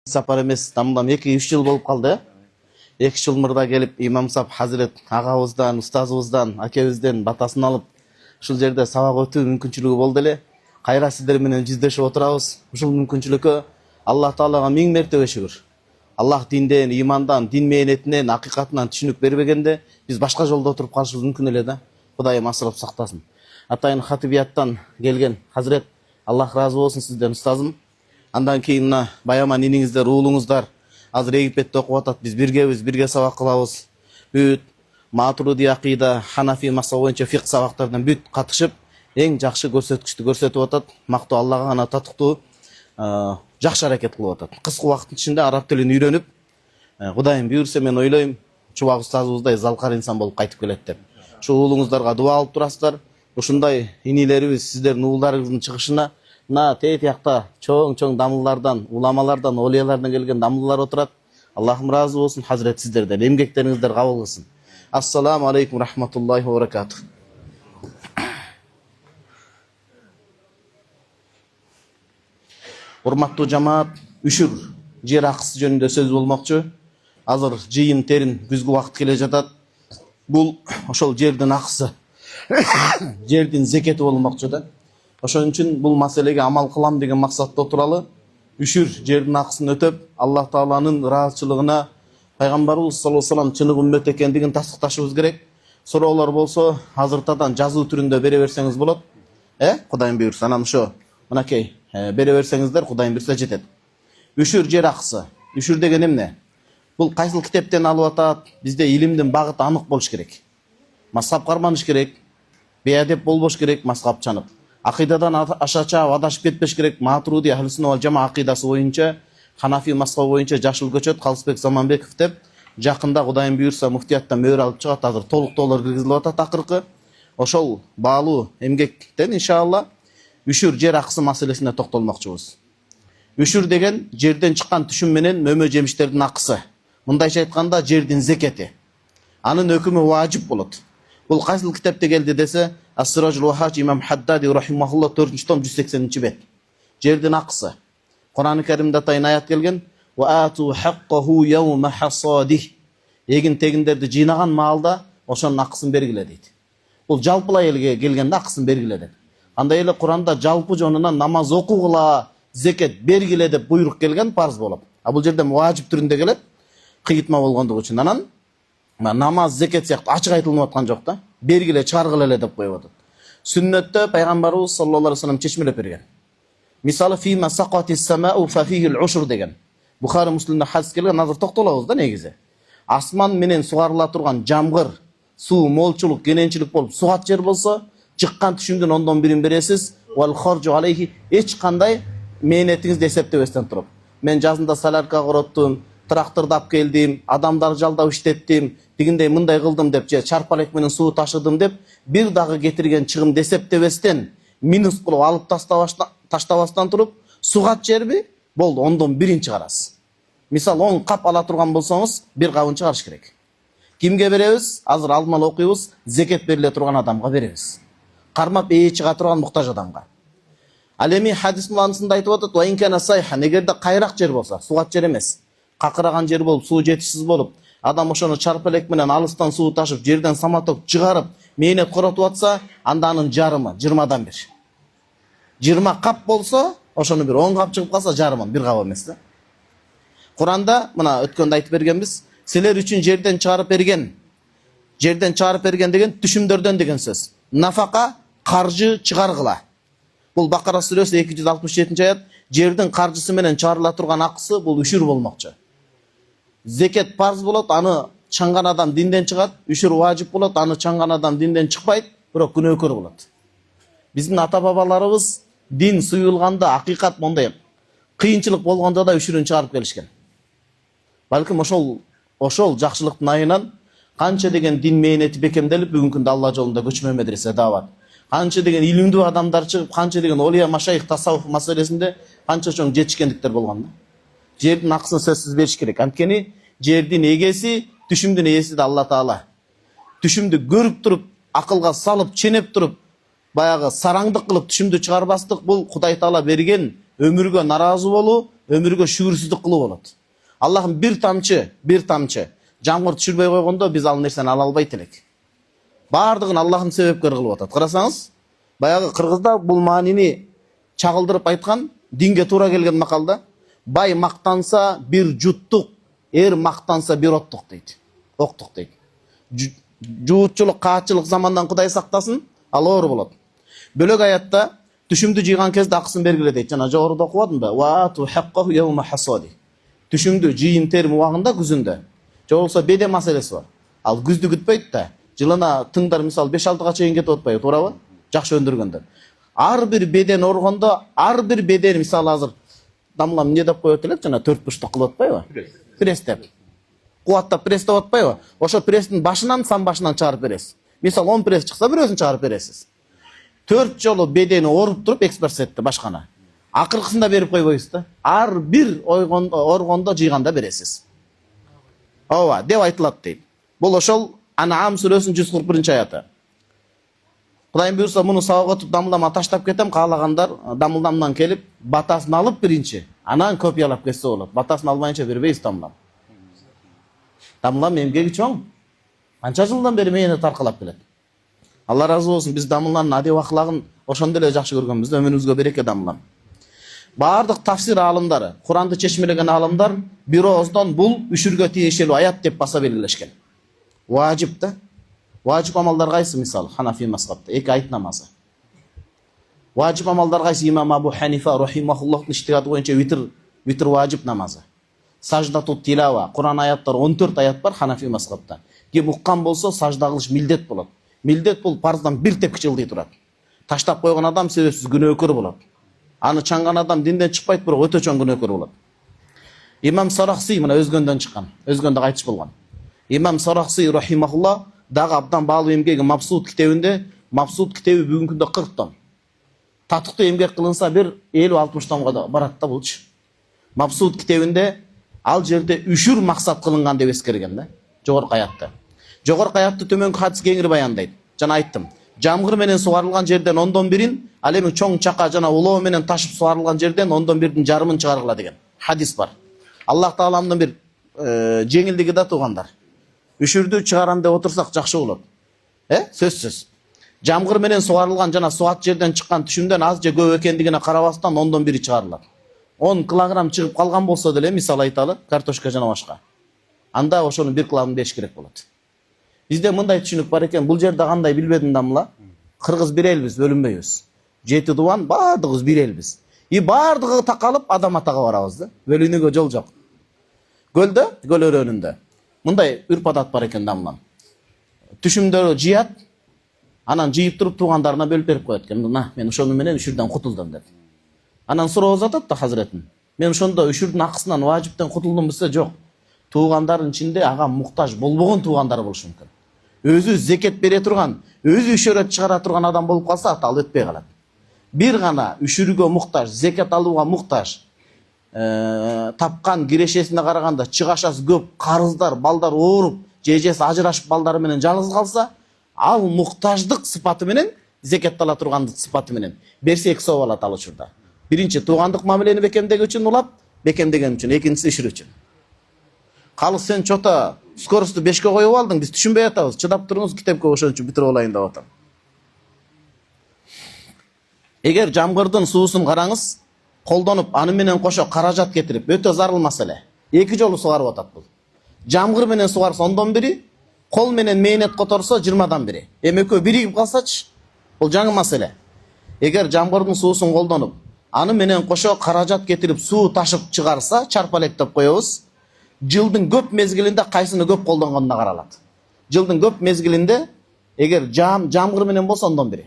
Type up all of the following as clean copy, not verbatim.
сапар емес, дамдам 2-3 жыл болуп калды. 2 жыл мурда келип имам сап Хазирет агабыздан, устазыбыздан, акебизден батасын алып, ушул жерде сабак өтүү мүмкүнчүлүгү болду эле. Кайра сиздер менен жүздөшүп отурабыз. Ушул мүмкүнчүлүккө Аллах Таалага миң мертебе шүгүр. Аллах динден, имандан, дин мээнетинен, акыйкатынан түшүнүк бербегенде биз башка жолдо отуруп калышыбыз мүмкүн эле да. Кудайым асырап сактасын. Атайын хатибияттан келген Хазирет, Аллах разы болсун сизден устазым. Андан кийин мына Баяман иниңиздер, уулуңуздар азыр Египетте окуп атат. Биз биргебиз, бирге сабак кылабыз. Бүт Матуриди акыйда, Ханафи маса боюнча фикh сабактардан бүт катышып, эң жакшы көрсөткүчтү көрсөтүп атат. Мактоо Аллага гана татыктуу, жакшы аракет кылып атат. Кыска убакыттын ичинде араб тилин үйрөнүп, Кудайым буйрса мен ойлойм, чубак устазыбыздай залкар инсан болуп кайтып келет деп. Ушул уулуңуздарга дуа алып турасыздар. Ушундай инилерибиз сиздердин уулдарыңыздын чыгышына мына тээ тиякта чоң дамылlardan, уламалардан, олиялардан келген дамыллар отурат. Аллахым разы болсун Хазирет сиздерден. Эмгектериңиздер кабыл кылсын. Ассаламу алейкум рахматуллахи ва баракатух. Урматтуу жамаат, үшүр жер акысы жөнүндө сөз болмокчу. Азыр жыйын терин күзгү убакыт келе жатат. Бул ошол жердин акысы, жердин зекети болмокчу да. Ошон үчүн бул маселеге амал кылам деген максатта туралы үшүр жердин акысын өтөп, Аллах Тааланын ыраазычылыгына пайгамбарыбыз саллаллаху алейхи вассалам чыныгы үммет экендигин тастыкташыбыз керек. Суроолор болсо азыртадан жазуу түрүндө бере берсеңиз болот. Кудайым буйрса, анан ошо мынакей бере берсеңиздер, Кудайым буйрса жетет. Үшүр жер акысы. Үшүр деген эмне? Бул кайсыл китептен алып атат? Бизде илимдин багыты анык болуш керек. Мазхаб карманыш керек. Беадеп болбош керек, мазхабчанып. Акыйдадан ашача адашып кетпеш керек. Матуриди ахлисунна вал жама акыйдасы боюнча, Ханафи мазхабы боюнча жашыл көчөт Калысбек Заманбеков деп жакында Кудайым буйрса муфтияттан мөөр алып чыгат. Азыр толуктоолор киргизилип атат акыркы. Ошол баалуу эмгектен иншалла үшүр жер акысы маселесине токтолмокчубуз. Үшүр деген жерден чыккан түшүм менен мөмө жемиштердин акысы. Мындайча айтканда жердин зекети. Анын өкүмү важип болот. Бул кайсыл китепте келди десе, Ас-Сираджул Ваххаж имам Хаддади рахимахуллах 4-ч том 180-чи бет. Жердин акысы. Кур'ан-ы Каримде атайын аят келген: "Ва ату хаккаху яума хасадих." Эгин тегиндерди жыйнаган маалда ошонун акысын бергиле дейт. Бул жалпылай элге келгенде акысын бергиле деп. Андай эле Кур'анда жалпы жонунан намаз окугула, зекет бергиле деп буйрук келген парз болот. А бул жерде важип түрүндө келет, кыйтма болгондугу үчүн. Анан намаз, зекет сыяктуу ачык айтылып аткан жок да. Бергиле, чыгаргыла эле деп коюп атат. Сүннөттө пайгамбарыбыз саллаллаху алейхи вассалам чечмелеп берген. Мисалы фима сaqatis самау фафихил ушур деген. Бухари Муслимде хадис келген, азыр токтолобуз да негизи. Асман менен сугарыла турган жамгыр, суу, молчулук, кененчилик болуп сугат жер болсо, чыккан түшүмдүн 1/10 бересиз. Вал харжу алейхи, эч кандай мээнетиңизди эсептебестен туруп. Мен жазында солярка короттум, тракторду алып келдим, адамдар жалдап иштеттим, дегиндей мындай кылдым деп, же чарпалек менен суу ташыдым деп, бир дагы кетирген чыгымды эсептебестен, минус кылып алып таштабастан туруп, сугат жерби? Болду, 1/10 чыгарасыз. Мисалы 10 кап ала турган болсоңуз, 1 кабын чыгарыш керек. Кимге беребиз? Азыр алдын окуйбуз, зекет бериле турган адамга беребиз. Кармап чыга турган муктаж адамга. Ал эми хадис муанысында айтып атат: "Ва инкана сайхан", эгерде кайрак жер болсо, сугат жер эмес, какыраган жер болуп, суу жетишсиз болуп, адам ошону чарпалек менен алыстан суу ташып, жерден саматок чыгарып, мээнет коротуп атса, анда анын жарымы 20дан 1. 20 кап болсо, ошону бир 10 кап чыгып калса, жарымы 1 кап эмес да. Куранда мына өткөндө айтып бергенбиз, силер үчүн жерден чыгарып берген. Жерден чыгарып берген деген түшүмдөрдөн деген сөз. Нафака, каржы чыгаргыла. Бул Бакара сүрөсү 267-чи аят. Жердин каржысы менен чыгарыла турган акысы бул үшүр болмокчу. Зекет парз болот, аны чаңган адам динден чыгат. Үшүр важип болот, аны чаңган адам динден чыкпайт, бирок күнөөкөр болот. Биздин ата бабаларыбыз дин суюлганда, акыйкат мондай кыйынчылык болгондо да үшүрүн чыгарып келишкен. Балким ошол жакшылыктын айынан канча деген дин мээнети бекемделип, бүгүнкү күндө Алла жолунда көчмө медресе дават. Канча деген илимдүү адамдар чыгып, канча деген олия машайих тасаввуф маселесинде канча чоң жетишкендиктер болгон да. Жердин акысын сөзсүз бериш керек. Анткени жердин эгеси, түшүмдүн ээси да Алла Таала. Түшүмдү көрүп туруп, акылга салып, ченеп туруп, баягы сараңдык кылып түшүмдү чыгарбастык бул Кудай Таала берген өмүргө наразы болуу, өмүргө шүгүрсүздүк кылуу болот. Аллахым bir тамчы жамгыр түшүрбөй койгондо биз ал нерсени ала албайт элек. Бардыгын Аллахым себепкер кылып атат. Карасаңыз, баягы кыргызда бул маанини чагылдырып айткан, динге туура келген макалда, бай мактанса bir жуттук, эр мактанса bir оттук дейт. Октук дейт. Жуутчулук, каатчылык замандан Кудай сактасын, ал оор болот. Бөлөк аятта түшүмдү жыйган кезде акысын бергиле дейт. Жана жогоруда окуп атпаймынбы? Ва ату хаккаху яума хасади. Түшүмдү жыйын терим убагында күзүндө. Же болбосо беде маселеси бар. Ал күздү күтпөйт да. Жылына тыңдар мисалы 5-6га чейин кетип атпайбы, туурабы? Жакшы өндүргөндөр. Ар бир беден оргондо, ар бир беден мисалы азыр дамлам эмне деп коет элек, жана 4 буштук кылып атпайбы? Пресс деп. Кубаттап пресс деп атпайбы? Ошо пресстин башынан сан башынан чыгарып бересиз. Мисалы 10 пресс чыкса, бирөөсүн чыгарып бересиз. 4 жолу бедени оруп туруп экспертсетти башкана. Акыркысында берип койбойсуз да. Ар бир оргондо жыйганда бересиз. Ооба, деп айтылат дейт. Бул ошол Ан'ам сүрөсүнүн 141 аяты. Кудайым буйрса муну сабак өтүп дамылдама таштап кетем, каалагандар дамылдамдан келип батасын алып биринчи, анан копиялап кетсе болот. Батасын албайынча бербейбиз дамылдам. Дамылдам эмгеги чоң. Канча жылдан бери мени таркалап келет. Алла разы болсун, биз дамылдамдын адеп аклагын ошондой эле жакшы көргөнбүз, өмүрүбүзгө береке дамылдам. Бардык тафсир алымдары, Куранды чечмелеген алымдар бир ооздон бул үшүргө тиешелүү аят деп баса белгилешкен. Важип да. Важип амалдар кайсы мисалы? Ханафи мазхабта 2 айт намазы. Важип амалдар кайсы? Имам Абу Ханифа рахимахуллахтын иштигады боюнча витр важип намазы. Саждату тилава, Куран аяттар 14 аят бар Ханафи мазхабта. Ким уккан болсо сажда кылыш милдет болот. Милдет бул парздан бир тепкиче ылдый турат. Таштап койгон адам себепсиз күнөөкөр болот. Аны чаңган адам динден чыкпайт, бирок өтө чоң күнөөкөр болот. Имам Сарахси мына өзгөндөн чыккан, өзгөндө кайтыш болгон. Имам Сарахси рахимахуллах дагы абдан баалуу эмгеги Мабсут китебинде, Мабсут китеби бүгүнкү күндө 40 том. Татыктуу эмгек кылынса бир 50-60 томго барат да булчу. Мабсут китебинде ал жерде үшүр максат кылынган деп эскерген да. Жогорку аятта. Жогорку аятты төмөнкү хадис кеңири баяндайт. Жана айттым. Жамгыр менен сугарылган жерден 1/10, ал эми чоң чака жана улоо менен ташып сугарылган жерден 1/1 жарымын чыгаргыла деген хадис бар. Аллах Тааламдын бир жеңилдиги да туугандар. Үшүрдү чыгарам деп отурсак жакшы болот. Сөзсүз. Жамгыр менен сугарылган жана суат жерден чыккан түшүмдөн аз же көп экендигине карабастан 1/1 чыгарылат. 10 килограмм чыгып калган болсо деле, мисалы айталы, картошка жана башка. Анда ошону 1 килограмм деш керек болот. Бизде мындай түшүнүк бар экен, бул жерде кандай билбедим дамла. Кыргыз бир элбиз, бөлүнбөйбүз. 7 дубан бардыгыбыз бир элбиз. Бардыгы такалып адам атага барабыз да. Бөлүнүүгө жол жок. Гөлдө, гөл өрөөнүндө. Мындай үрп адат бар экен дамлам. Түшүмдөрү жыят, анан жыйып туруп туугандарына бөлүп берип коет экен. Мына, мен ошону менен үшүрдөн кутулдум деп. Анан суроо узатат да Хазретин. Мен ошондо үшүрдүн акысынан важиптен кутулдум десе, жок. Туугандардын ичинде ага муктаж болбогон туугандар болушу мүмкүн. Өзү зекет бере турган, өзү үшөрөт чыгара турган адам болуп калса, ал өтпөй калат. Бир гана үшүргө муктаж, зекет алууга муктаж, тапкан кирешесине караганда чыгашасы көп, карыздар, балдар ооруп, жежеси ажырашып балдары менен жалгыз калса, ал муктаждык сыпаты менен, зекет ала тургандык сыпаты менен берсе 2 соо алат ал учурда. Биринчи туугандык мамилени бекемдеген үчүн улап, бекемдеген үчүн, экинчиси үшүр үчүн. Калыс сен чото скоросту 5ке коюп алдың, биз түшүнбөй атабыз. Чыдап туруңуз, китепке ошон үчүн бүтүрүп алайын деп атам. Эгер жамгырдын суусун караңыз, колдонуп, аны менен кошо каражат кетирип, өтө зарыл маселе. 2 жолу сугарып атат бул. Жамгыр менен сугарса 1/1, кол менен мээнет которсо 20/1. Эми экөө биригип калсачы, бул жаңы маселе. Эгер жамгырдын суусун колдонуп, аны менен кошо каражат кетирип, суу ташып чыгарса, чарпалек деп коебуз. Жылдын көп мезгилинде кайсыны көп колдонгонуна каралат. Жылдын көп мезгилинде эгер жамгыр менен болсо 1/1.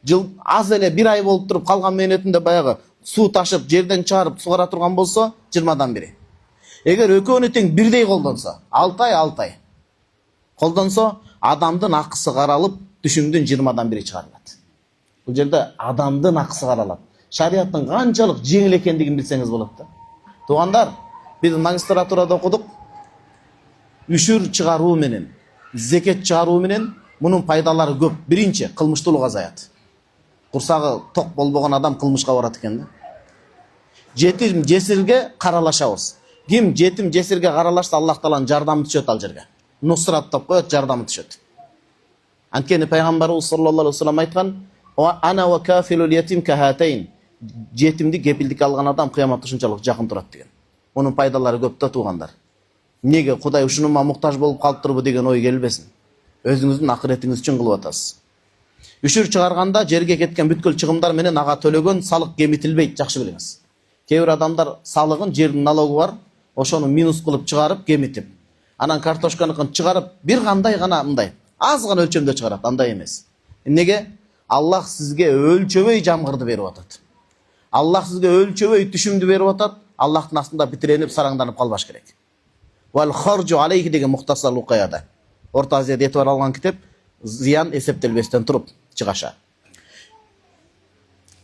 Жыл аз эле 1 ай болуп туруп калган мээнетинде баягы суу ташып жерден чыгарып сугара турган болсо 20/1. Эгер экөөнү тең бирдей колдонсо, 6 ай колдонсо, адамдын акысы каралып, түшүмдүн 20/1 чыгарылат. Бул жерде адамдын акысы каралат. Шариаттын канчалык жеңил экендигин билсеңиз болот да. Туугандар, biz магистратурада окудук. Үшүр чыгаруу менен, зекет чыгаруу менен мунун пайдалары көп. Биринчи, кылмыштуулук азаят. Курсагы ток болбогон адам кылмышка барат экен да. жетим жесирге каралашабыз. Ким жетим жесирге каралашса Аллах Тааланын жардамы түшөт ал жерге. Нусрат деп коет, жардамы түшөт. Анткени пайгамбарыбыз саллаллаху алейхи вассалам айткан: "Ана ва кафилул ятим кахатейн." Жетимди кепилдикке алган адам кыяматта ушунчалык жакын турат деген. Онун пайдалары көп да туугандар. Неге Кудай ушунума муктаж болуп калыптырбы деген ой келбесин. Өзүңүздүн акыретиңиз үчүн кылып атасыз. Үшүр чыгарганда жерге кеткен бүткүл чыгымдар менен ага төлөгөн салык кемитилбейт, жакшы билиңиз. Кээ бир адамдар салыгын, жердин налогу бар, ошону минус кылып чыгарып кемитип, анан картошканыкын чыгарып бир кандай гана мындай аз гана өлчөмдө чыгарат, андай эмес. Неге? Аллах сизге өлчөбөй жамгырды берип атат. Аллах сизге өлчөбөй түшүмдү берип атат. Аллахтын астында битиренип, сараңданып калбаш керек. Вал харжу алейхи деген мухтасар лукаяда. Орта Азияда этибар алган китеп, зыян эсептелбестен туруп чыгаша.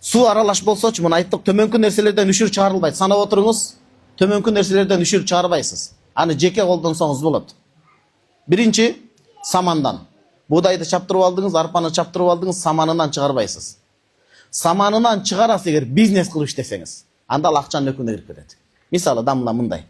Суу аралаш болсочу, муну айттык, төмөнкү нерселерден үшүр чыгарылбайт. Санап отуруңуз, төмөнкү нерселерден үшүр чыгарбайсыз. Аны жеке колдонсоңуз болот. Биринчи, самандан. Будайды чаптырып алдыңыз, арпаны чаптырып алдыңыз, саманынан чыгарбайсыз. Саманынан чыгарасыз эгер бизнес кылып иштесеңиз. Анда акчанын өкүнө кирип кетет. Мисалы, дамла мындай.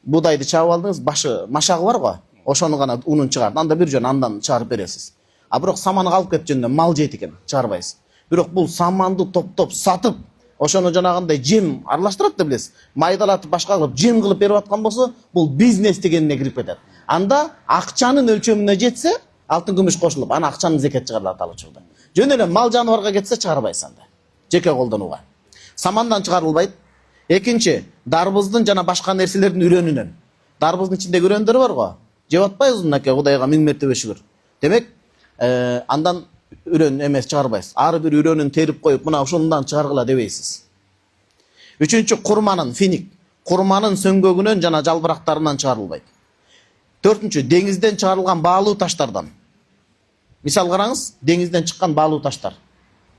Будайды чабып алдыңыз, башы машагы бар го, ошону гана унун чыгарды. Анда бир жөн андан чыгарып бересиз. А бирок саманы калып кетти жөнүндө мал жейт экен, чыгарбайсыз. Бирок бул саманды топтоп сатып, ошону жанагындай жем аралаштырат да билесиз. Майдалатып башка кылып жем кылып берип аткан болсо, бул бизнес дегенине кирип кетет. Анда акчанын өлчөмүнө жетсе, алтын күмүш кошулуп, ана акчанын зекет чыгарылат ал учурда. Жөн эле мал жаныбарга кетсе чыгарбайсыз анда. Жеке колдонууга. Самандан чыгарылбайт. Экинчи, дарбыздын жана башка нерселердин үрөнүнөн. Дарбыздын ичиндеги үрөндөр бар го. Жеп атпайбыз мынакей, Кудайга миң мертебе шүгүр. Демек, андан үрөн эмес чыгарбайсыз. Ар бир үрөнүн терип коюп, мына ушундан чыгаргыла дебейсиз. Үчүнчү, курманын, финик. Курманын сөңгөгүнөн жана жалбырактарынан чыгарылбайт. Төртүнчү, деңизден чыгарылган баалуу таштардан. Мисал караңыз, деңизден чыккан баалуу таштар.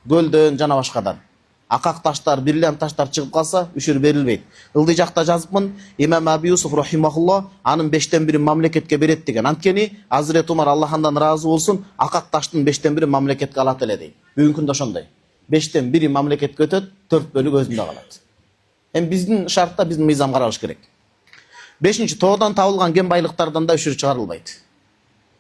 Көлдөн жана башкадан. Акак таштар, бриллиант таштар чыгып калса, үшүр берилбейт. Ылдый жакта жазыпмын, Имам Аби Юсуф рахимахуллах анын 5тен 1 мамлекетке берет деген. Анткени Азирет Умар Аллахандан разы болсун, акак таштын 5тен 1 мамлекетке алат эле дейт. Бүгүнкү күндө ошондой. 5тен 1 мамлекетке өтөт, 4 бөлүк өзүндө калат. Биздин шартта биздин мыйзам каралыш керек. Бешинчи, тоодан табылган кен байлыктардан да үшүр чыгарылбайт.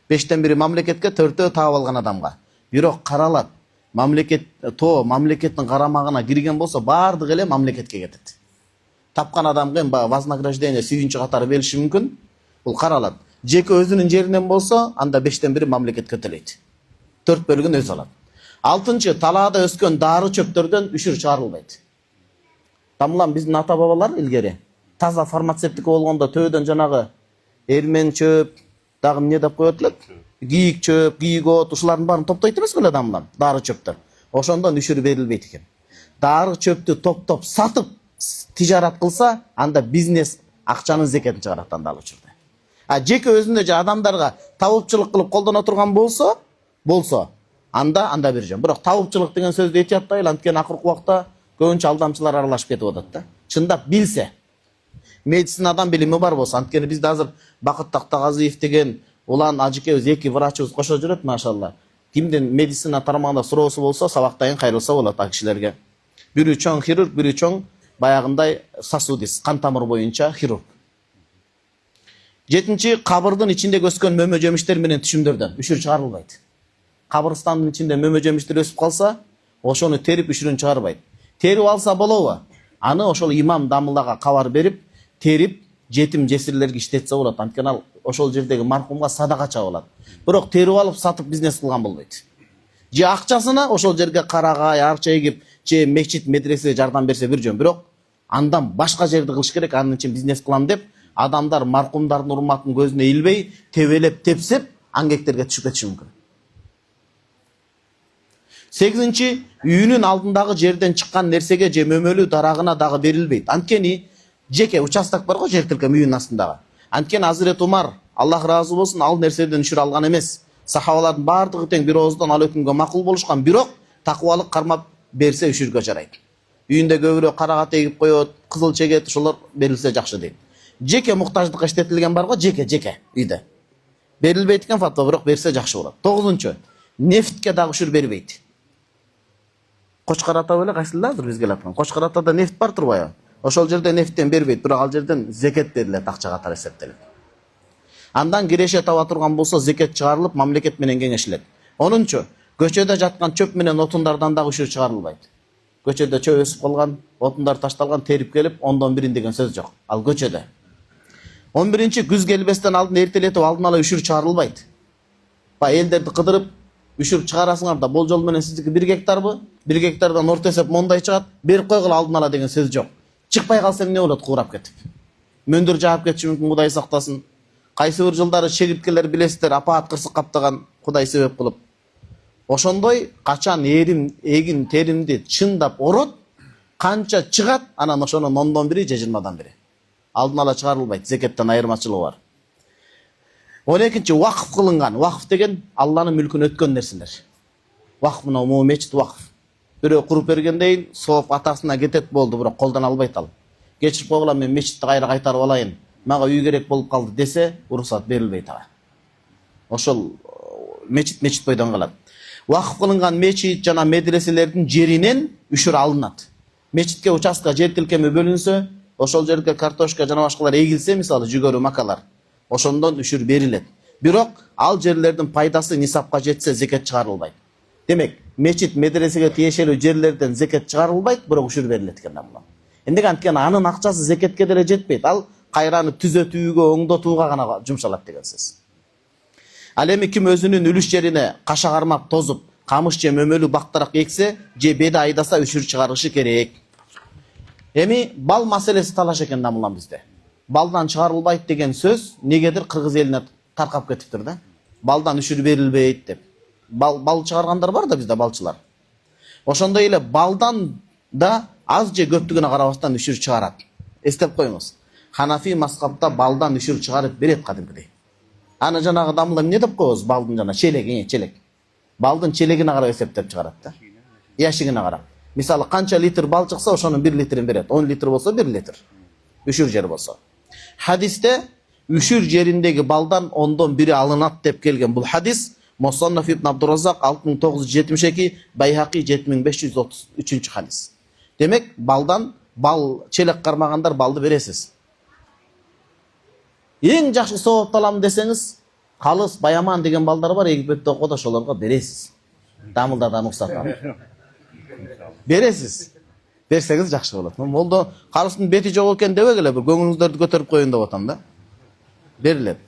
5тен 1 мамлекетке, 4-өө таап алган адамга. Бирок каралат. Мамлекеттин карамагына кирген болсо, бардыгы эле мамлекетке кетет. Тапкан адамга вознаграждение 7-нчи катары бериши мүмкүн. Бул каралат. Жеке өзүнүн жеринен болсо, анда 5тен 1 мамлекетке төлөйт. 4 бөлүгүн өзү алат. 6-нчы, талаада өскөн дары чөптөрдөн үшүр чыгарылбайт. Тамлан биздин ата бабалар илгери таза фармацевтика болгондо төөдөн жанагы эрмен чөп, дагы эмне деп коет элек? Кийик чөп, кийик от, ушулардын баарын топтойт эмес беле адамлар, дары чөптөр. Ошондон үшүр берилбейт экен. Дары чөптү топтоп сатып тижарат кылса, анда бизнес акчанын зекетин чыгарат анда ал учурда. А жеке өзүндө же адамдарга табылчылык кылып колдоно турган болсо, анда бир жөн. Бирок табылчылык деген сөздү эти атпайлы, анткени акыркы убакта көбүнчө алдамчылар аралашып кетип атат да. Чындап билсе, медицинадан билими бар болсо, анткени бизде азыр Бакыт Тактагазиев деген улан ажыкебиз 2 врачыбыз кошо жүрөт, машалла. Кимдин медицина тармагында суроосу болсо, сабактайын кайрылса болот а кишилерге. Бирөө чоң хирург, бирөө чоң баягындай сосудист, кан тамыр боюнча хирург. 7-нчи, кабырдын ичиндеги өскөн мөмө жемиштер менен түшүмдөрдөн үшүр чыгарылбайт. Кабырстандын ичинде мөмө жемиштер өсүп калса, ошону терип үшүрүн чыгарбайт. Терип алса болобу? Аны ошол имам дамылага кабар берип, терип жетим жесирлерге иштетсе болот. Анткени ал ошол жердеги маркумга садака чабылат. Бирок терип алып сатып бизнес кылган болбойт. Же акчасына ошол жерге карагай, арча эгип, же мечит, медресе жардам берсе бир жөн. Бирок андан башка жерди кылыш керек, анын үчүн бизнес кылам деп, адамдар маркумдардын урматын көзүнө илбей, тебелеп, тепсеп, аңгектерге түшүп кетиши мүмкүн. 8-нчи, үйүнүн алдындагы жерден чыккан нерсеге же мөмөлүү дарагына дагы берилбейт. Анткени жеке участок бар го, жер тилкем үйүнүн астындагы. Анткени Азирет Умар, Аллах разы болсун, ал нерседен үшүр алган эмес. Сахабалардын бардыгы тең бир ооздон ал өкүмгө макул болушкан, бирок такыбалык кармап берсе үшүргө жарайт. Үйүндө көбүрөөк карага тегип коет, кызыл чегет, ошолор берилсе жакшы дейт. Жеке муктаждыкка иштетилген бар го, жеке үйдө. Берилбейт экен фатва, бирок берсе жакшы болот. 9-нчу, нефтке дагы үшүр бербейт. Кочкар ата беле кайсыл азыр бизге аткан. Кочкар атада нефт бар турбайбы? Ошол жерде нефттен бербейт, бирок ал жерден зекет берилет, акча катары эсептелет. Андан киреше таба турган болсо зекет чыгарылып, мамлекет менен кеңешилет. 10-нчу, көчөдө жаткан чөп менен отундардан дагы үшүр чыгарылбайт. Көчөдө чөп өсүп калган, отундар ташталган, терип келип, 10-1 деген сөз жок. Ал көчөдө. 11-нчи, күз келбестен алдын эртелетип алдын ала үшүр чыгарылбайт. Ба элдерди кыдырып, үшүр чыгарасыңар да, болжол менен сиздики 1 гектарбы? 1 гектардан орто эсеп мондай чыгат, берип койгула алдын ала деген сөз жок. Чыкпай калсаң не болот куурап кетип? Мөндүр жаап кетиши мүмкүн, Кудай сактасын. Кайсы бир жылдары чегирткелер билесиздер, апаат кырсык каптаган, Кудай себеп кылып. Ошондой качан эгин теримди чындап орот, канча чыгат, анан ошонун 10-1 же 20-1. Алдын ала чыгарылбайт, зекеттен айырмачылыгы бар. 12-нчи, вакыф кылынган. Вакыф деген Алланын мүлкүнө өткөн нерселер. Вакыф мына умумий мечит вакыф. Бирөө куруп бергендейин, сооп атасына кетет болду, бирок колдона албайт ал. Кечирип койгула, мен мечитти кайра кайтарып алайын, мага үй керек болуп калды десе, уруксат берилбейт ага. Ошол мечит бойдон калат. Вакыф кылынган мечит жана медреселердин жеринен үшүр алынат. Мечитке участка жер тилкеми бөлүнсө, ошол жерге картошка жана башкалар эгилсе, мисалы жүгөрү, макалар, ошондон үшүр берилет. Бирок ал жерлердин пайдасы нисапка жетсе, зекет чыгарылбайт. Демек, мечит, медресеге тиешелүү жерлерден зекет чыгарылбайт, бирок үшүр берилет экен да бул. Эмнеге анткени анын акчасы зекетке деле жетпейт. Ал кайраны түзөтүүгө, оңдотууга гана жумшалат деген сөз. Ал эми ким өзүнүн үлүш жерине каша кармап тозуп, камыш же мөмөлү бактарак эксе, же беде айдаса үшүр чыгарышы керек. Эми бал маселеси талаш экен да мулан бизде. Балдан чыгарылбайт деген сөз негедир кыргыз элине таркап кетиптир да. Балдан үшүр берилбейт деп. Бал чыгаргандар бар да бизде, балчылар. Ошондой эле балдан да аз же көптүгүнө карабастан үшүр чыгарат. Эстеп коюңуз. Ханафи мазхабта балдан үшүр чыгарып берет кадимкидей. Аны жанагы дамылда эмне деп коебуз? Балдын жана челек. Балдын челегине карап эсептеп чыгарат да. Яшигине карап. Мисалы канча литр бал чыкса, ошонун 1 литрин берет. 10 литр болсо 1 литр. Үшүр жер болсо. Хадисте үшүр жериндеги балдан 10-1 алынат деп келген бул хадис Мусаннаф ибн Абдураззак 6972, Байхақи 7533 хадис. Демек, балдан бал челек кармагандар балды бересиз. Эң жакшы сооп алам десеңиз, калыс, баяман деген балдар бар, Египетте окууда, ошолорго бересиз. Дамылдардан уруксат алып. Бересиз. Берсеңиз жакшы болот. Молдо калыстын бети жок экен дебегиле, бир көңүлүңүздөрдү көтөрүп коюн деп атам да. Берилет.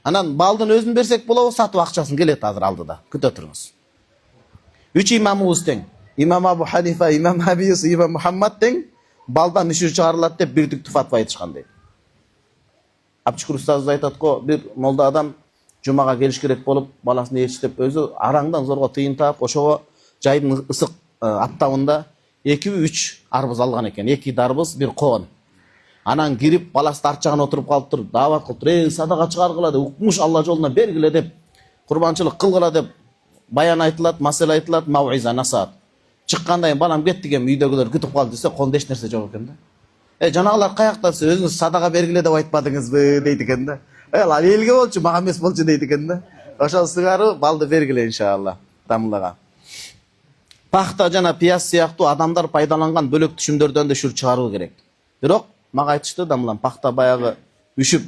Анан балдын өзүн берсек болобу, сатып акчасын келет азыр алдыда. Күтө туруңуз. 3 имамыбыз тең. Имам Абу Ханифа, Имам Аби Юсуф, Имам Мухаммад тең балдан үшүр чыгарылат деп бирдиктүү фатва айтышкан дейт. Апчыкыр устазыбыз айтат го, бир молда адам жумага келиш керек болуп, баласын ээрчитип, өзү араңдан зорго тыйын таап, ошого жайдын ысык аптабында 2-3 арбыз алган экен. 2 дарбыз, 1 коон. Анан кирип, баласы арчагына отуруп калыптыр, даават кылыптыр, садака чыгаргыла деп, укмуш Алла жолуна бергиле деп, курбанчылык кылгыла деп баян айтылат, маселе айтылат, мауиза, насаат. Чыккандан кийин балам кетти экен, үйдөгүлөр күтүп калды десе, колунда эч нерсе жок экен да. Жанагылар каякта, сиз өзүңүз садака бергиле деп айтпадыңызбы дейт экен да. Ал элге болчу, мага эмес болчу дейт экен да. Ошол сыңары балды бергиле иншалла, дамылага. Пахта жана пияз сыяктуу адамдар пайдаланган бөлөк түшүмдөрдөн да үшүр чыгаруу керек. Бирок мага айтышты да мулан пахта баягы үшүп,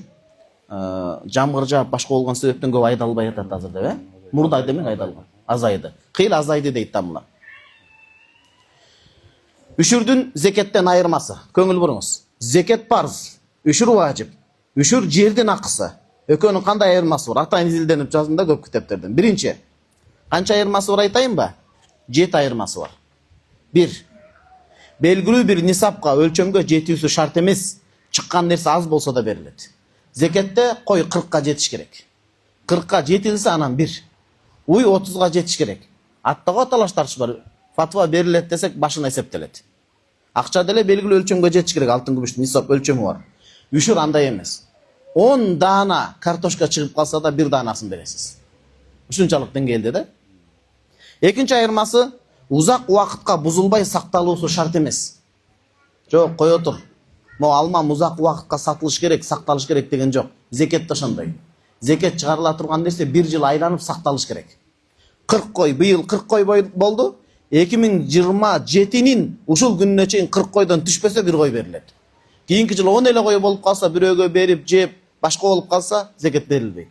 жамгыр жаап башка болгон себептен көп айдалбай атат азыр деп, Мурда демек айдалган, азайды. Кыйла азайды дейт да мулан. Үшүрдүн зекеттен айырмасы. Көңүл буруңуз. Зекет парз, үшүр важип. Үшүр жердин акысы. Экөөнүн кандай айырмасы бар? Атайын изилденип жаздым да көп китептерден. Биринчи, канча айырмасы бар айтайынбы? 7 айырмасы бар. 1. Белгилүү бир нисапка, өлчөмгө жетүүсү шарт эмес. Чыккан нерсе аз болсо да берилет. Зекетте кой 40ка жетиш керек. 40ка жетилсе анан 1. Уй 30га жетиш керек. Аттага талаш тартыш бар. Фатва берилет десек башына эсептелет. Акча деле белгилүү өлчөмгө жетиш керек, алтын күмүштүн нисап өлчөмү бар. Үшүр андай эмес. 10 даана картошка чыгып калса да 1 даанасын бересиз. Ушунчалык деңгээлде да. Экинчи айырмасы, узак убакытка бузулбай сакталуусу шарт эмес. Жок, кое тур. Мо алмам узак убакытка сатылыш керек, сакталыш керек деген жок. Зекет да ошондой. Зекет чыгарыла турган нерсе 1 жыл айланып сакталыш керек. 40 кой, быйыл 40 кой болду. 2027'nin uşul gününe çeyin 40 koydan düşpese bir koy beriledi. Keyinki жылы 10 ele koy bolup kalsa, biröөгө berip jep başka bolup kalsa zeket berilbeyt.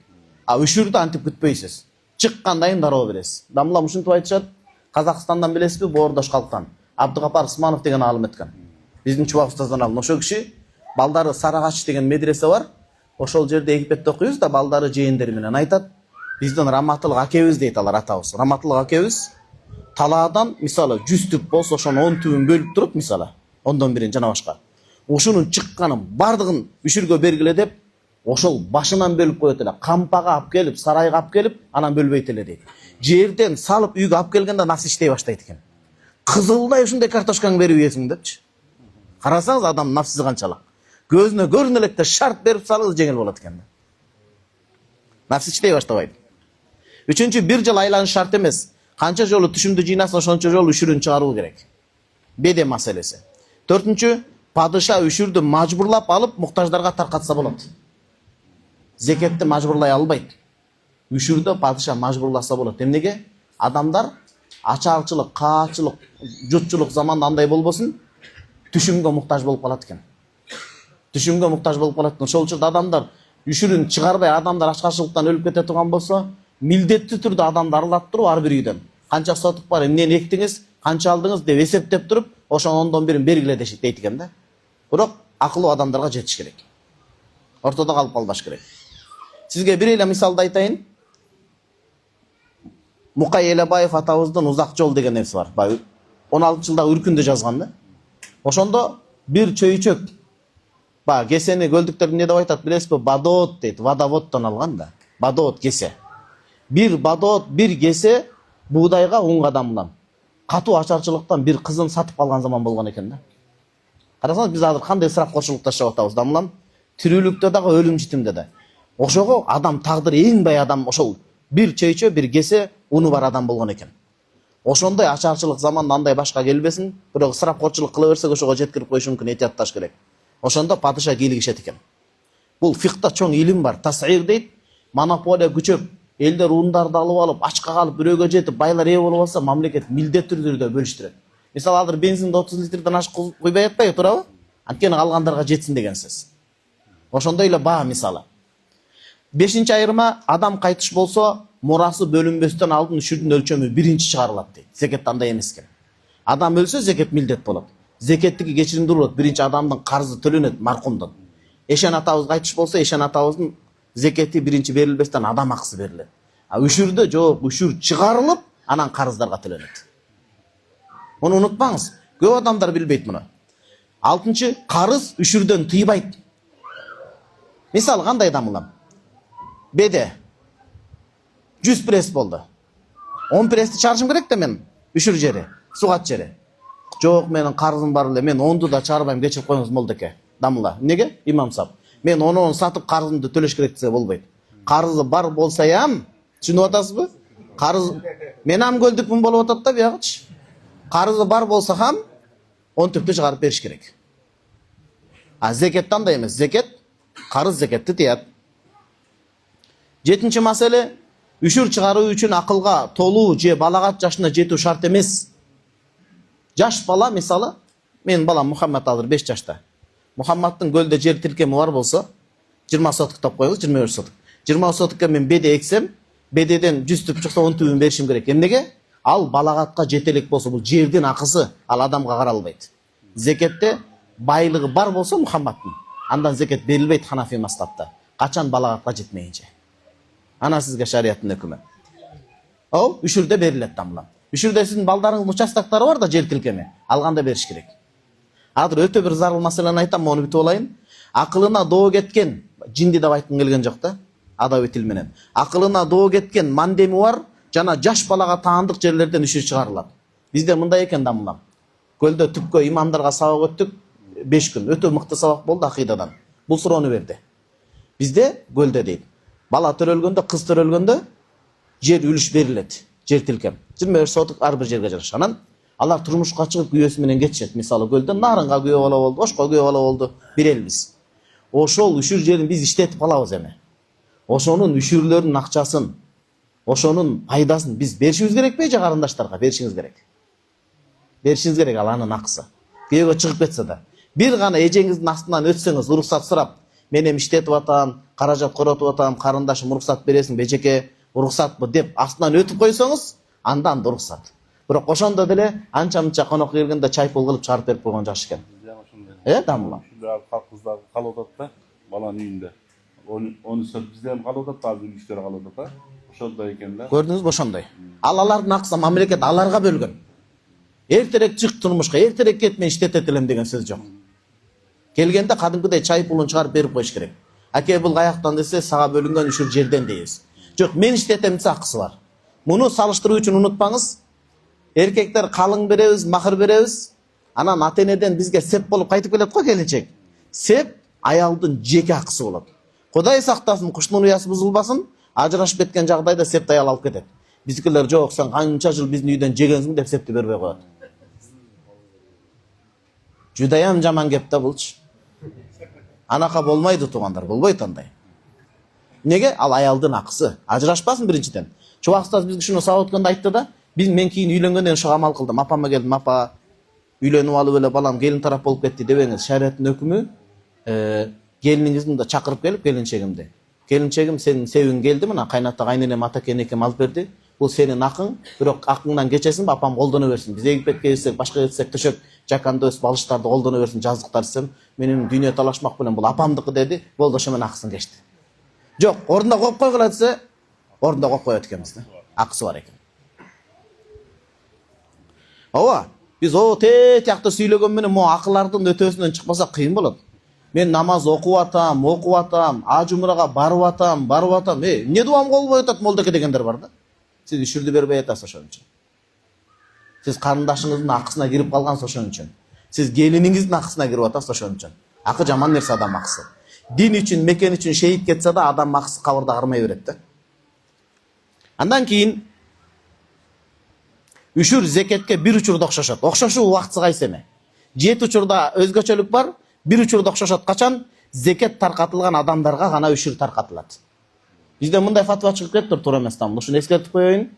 A үшүрдү антип күтпөйсүз. Чыккандайын дароо бересиz. Дамла ушинтип айтышат. Казакстандан билесизби, Боордош калктан. Абдыгапар Усманов деген алым эткен. Биздин чубак устаздан алым. Ошол киши балдары Сарагач деген медресе бар. Ошол жерде Египетте окуйбуз да балдары жээндери менен айтат. Биздин Раматылык акебиз дейт алар атабыз. Раматылык акебиз талаадан мисалы 100 түп болсо ошонун 10 түбүн бөлүп туруп мисалы 10дон бирин жана башка. Ошонун чыкканын бардыгын үшүргө бергиле деп ошол башынан бөлүп коет эле. Кампага алып келип, сарайга алып келип, анан бөлбөйт эле дейт. Жерден салып үйгө алып келгенде нас иштей баштайт экен. Кызылдай ушундай картошкаңды берип ийесиң депчи. Карасаңыз адам нафсизи канчалык. Көзүнө көрүнө электе шарт берип салыңыз жеңил болот экен. Нафсиз иштей баштабайт. Үчүнчү, бир жыл айланыш шарт эмес. Канча жолу түшүмдү жыйнаса ошончо жолу үшүрүн чыгаруу керек. Беде маселеси. Төртүнчү, падыша үшүрдү мажбурлап алып муктаждарга таркатса болот. Зекетти мажбурлай албайт. Үшүрдө падыша мажбурласа болот. Эмнеге? Адамдар ачарчылык, каачылык, жутчулук заманда андай болбосун, түшүмгө муктаж болуп калат экен. Түшүмгө муктаж болуп калат. Ошол үчүн адамдар үшүрүн чыгарбай, адамдар ачкачылыктан өлүп кете турган болсо, милдеттүү түрдө адамды аралап туруп ар бир үйдөн канча сотук бар, эмнени эктиңиз, канча алдыңыз деп эсептеп туруп, ошонун 10дон бирин бергиле дейт экен да. Бирок акылуу адамдарга жетиш керек. Ортодо калып калбаш керек. Сизге бир эле мисалды айтайын. Мукай Элебаев атабыздын Узак жол деген нерсе бар. 16-жылдагы үркүндө жазган да. Ошондо бир чөйчөк кесени көлдүктөр эмне деп айтат билесизби? Бадоот дейт. Водоводдон алган да. Бадоот кесе. Bir badot, bir kese buğdayga 10 adamdan. Katı açarçılıktan bir kızın satıp algan zaman bolgan eken da. Карасаңыз, biz азыр кандай ысырап кошулукта жашап атабыз да, мындан тирүүлүктө дагы өлүм житимде да. Ошого адам тагдыр эң бай адам ошол bir чөйчө, bir кесе уну бар адам болгон экен. Ошондой ачарчылык заманда андай башка келбесин, бирок ысырап кошулук кыла берсек ошого жеткирип коюш мүмкүн, этиятташ керек. Ошондо падыша кийлигишет экен. Бул фикта чоң илим бар, тасир дейт. Монополия күчөп, элдер ундарды алып алып, ачка калып, бирөөгө жетип, байлар ээ болуп алса, мамлекет милдеттүү түрдө бөлүштүрөт. Мисалы азыр бензинди 30 литрден ашык куйбай атпайбы, туурабы? Анткени калгандарга жетсин деген сөз. Ошондой эле баа мисалы. 5-чи айырма, адам кайтыш болсо, мурасы бөлүнбөстөн алдын үшүрдүн өлчөмү биринчи чыгарылат дейт. Зекет андай эмес экен. Адам өлсө зекет милдет болот. Зекеттики кечиримдүү болот. Биринчи адамдын карызы төлөнөт маркумдун. Эшен атабыз кайтыш болсо, Эшен атабыздын зекети биринчи берилбестен адам акысы берилет. А үшүрдө жооп, үшүр чыгарылып, анан карыздарга төлөнөт. Муну унутпаңыз. Көп адамдар билбейт муну. 6-чы, карыз үшүрдөн тыйбайт. Мисалы кандай дамылам? Беде 100 пресс болду. 10 прессти чаржым керек да мен үшүр жери, сугат жери. Жок, менин карызым бар эле, мен 10ду да чарбайм, кечирип коюңуз молдоке. Дамыла. Эмнеге? Имам сап. Мен 10-ун сатып карызымды төлөш керек десе болбойт. Карызы бар болсаям, түшүнүп атасызбы? Карыз мен ам көлдүкмүн болуп атат да биягычы. Карызы бар болса хам 10 түптү чыгарып бериш керек. А зекет андай эмес. Зекет карыз зекетти тыят. 7-чи маселе, үшүр чыгаруу үчүн акылга толуу же балагат жашына жетүү шарт эмес. Жаш бала, мисалы, менин балам Мухаммад азыр 5 жашта. Мухаммадтын көлдө жер тилкеми бар болсо, 20 сотук топ коюңуз, 25 сотук. 20 сотукка мен беде эксем, бедеден 100 түп чыкса 10 түбүн беришим керек. Эмнеге? Ал балагатка жетелек болсо, бул жердин акысы, ал адамга каралбайт. Зекетте байлыгы бар болсо Мухаммадтын, андан зекет берилбейт Ханафи мазхабта. Качан балагатка жетмейинче. Ана сизге шариаттын өкүмү. Ал үшүрдө берилет тамла. Үшүрдө сиздин балдарыңыздын участактары бар да жер тилкеми, алганда бериш керек. Азыр өтө бир зарыл маселени айтам, мону бүтүп алайын. Акылына доо кеткен, жинди деп айткым келген жок да, адабий тил менен. Акылына доо кеткен мандеми бар, жана жаш балага таандык жерлерден үшүр чыгарылат. Бизде мындай экен дамылам. Көлдө түпкө имамдарга сабак өттүк 5 күн. Өтө мыкты сабак болду акыйдадан. Бул суроону берди. Бизде көлдө дейт. Бала төрөлгөндө, кыз төрөлгөндө жер үлүш берилет. Жер тилкем. 25 сотук ар бир жерге жараша. Анан алар турмушка чыгып күйөөсү менен кетишет. Мисалы көлдө нарынга күйөө бала болду, ошко күйөө бала болду. Бирелбиз. Ошол үшүр жерин биз иштетип калабыз эми. Ошонун үшүрлөрүнүн акчасын, ошонун пайдасын биз беришибиз керекпи же карындаштарга беришиңиз керек? беришиңиз керек ал анын акысы. Күйөөгө чыгып кетсе да. Бир гана эжеңиздин астынан өтсөңүз, уруксат сурап, мен эми иштетип атам, каражат коротуп атам, карындашым уруксат бересиң бежеке, уруксатпы деп астынан өтүп койсоңуз, андан уруксат. Бирок ошондо деле анча-мынча конокко келгенде чай пул кылып чыгарып берип койгон жакшы экен. Дамыла. Кыздар калып атат да, баланын үйүндө. Onu bizde hem kalıyor da bazı işleri kalıyor da. Ошондой экен да. Көрдүңүзбү ошондой? Алардын акысы мамлекет аларга бөлгөн. Эртерээк чык турмушка, эртерээк кет мен иштетет элем деген сөз жок. Келгенде кадимкидей чай пулун чыгарып берип коюш керек. Аке бул каяктан десе, сага бөлүнгөн ушул жерден дейбиз. Жок, мен иштетем десе акысы бар. Муну салыштыруу үчүн унутпаңыз. Эркектер калың беребиз, махыр беребиз. Анан ата-энеден бизге сеп болуп кайтып келет го келинчек. Сеп аялдын жеке акысы болот. Кудай сактасын, куштун уясы бузулбасын, ажырашып кеткен жагдайда септи аял алып кетет. Биздикилер жок, сен канча жыл биздин үйдөн жегенсиң деп септи бербей коет. Жудайам жаман кеп да булчу. Анака болмойду туугандар, болбойт андай. Неге? Ал аялдын акысы. Ажырашпасын биринчиден. Чубак устаз бизге шуну сабак өткөндө айтты да, мен кийин үйлөнгөндөн ошо амал кылдым. Апама келдим, апа үйлөнүп алып эле балам келин тарап болуп кетти дебеңиз. Шариаттын өкүмү келиниңизди да чакырып келип келинчегимди. Келинчегим сенин себиң келди, мына кайната кайненем ата кенекем алып берди. Бул сенин акың, бирок акыңдан кечесиң, апам колдоно берсин. Биз Египетке кетсек, башка кетсек, төшөк, жаканда өс балыштарды колдоно берсин, жазыктар десем, менин дүйнө талашмак менен бул апамдыкы деди. Болду, ошо менен акысын кечти. Жок, ордунда коюп койгула десе, ордунда коюп коет экенбиз да. Акысы бар экен. Ооба, биз тиякты сүйлөгөн менен мо акылардын өтөөсүнөн чыкпасак кыйын болот. Мен намаз окуп атам, аж умрага барып атам. Эмне дуам кылбай атат молдеке дегендер бар да. Сиз үшүрдү бербей атасыз ошон үчүн. Сиз карындашыңыздын акысына кирип калгансыз ошон үчүн. Сиз келиниңиздин акысына кирип атасыз ошон үчүн. Акы жаман нерсе адам акысы. Дин үчүн, мекен үчүн шейит кетсе да адам акысы кабырда кармай берет да. Андан кийин үшүр зекетке бир учурда окшошот. Окшошуу убактысы кайсы эме? 7 учурда өзгөчөлүк бар. Bir учурда окшошот качан? Зекет таркатылган адамдарга гана үшүр таркатылат. Бизде мындай фатва чыгып кетти туура эмес там. Ушуну эскертип коеюн.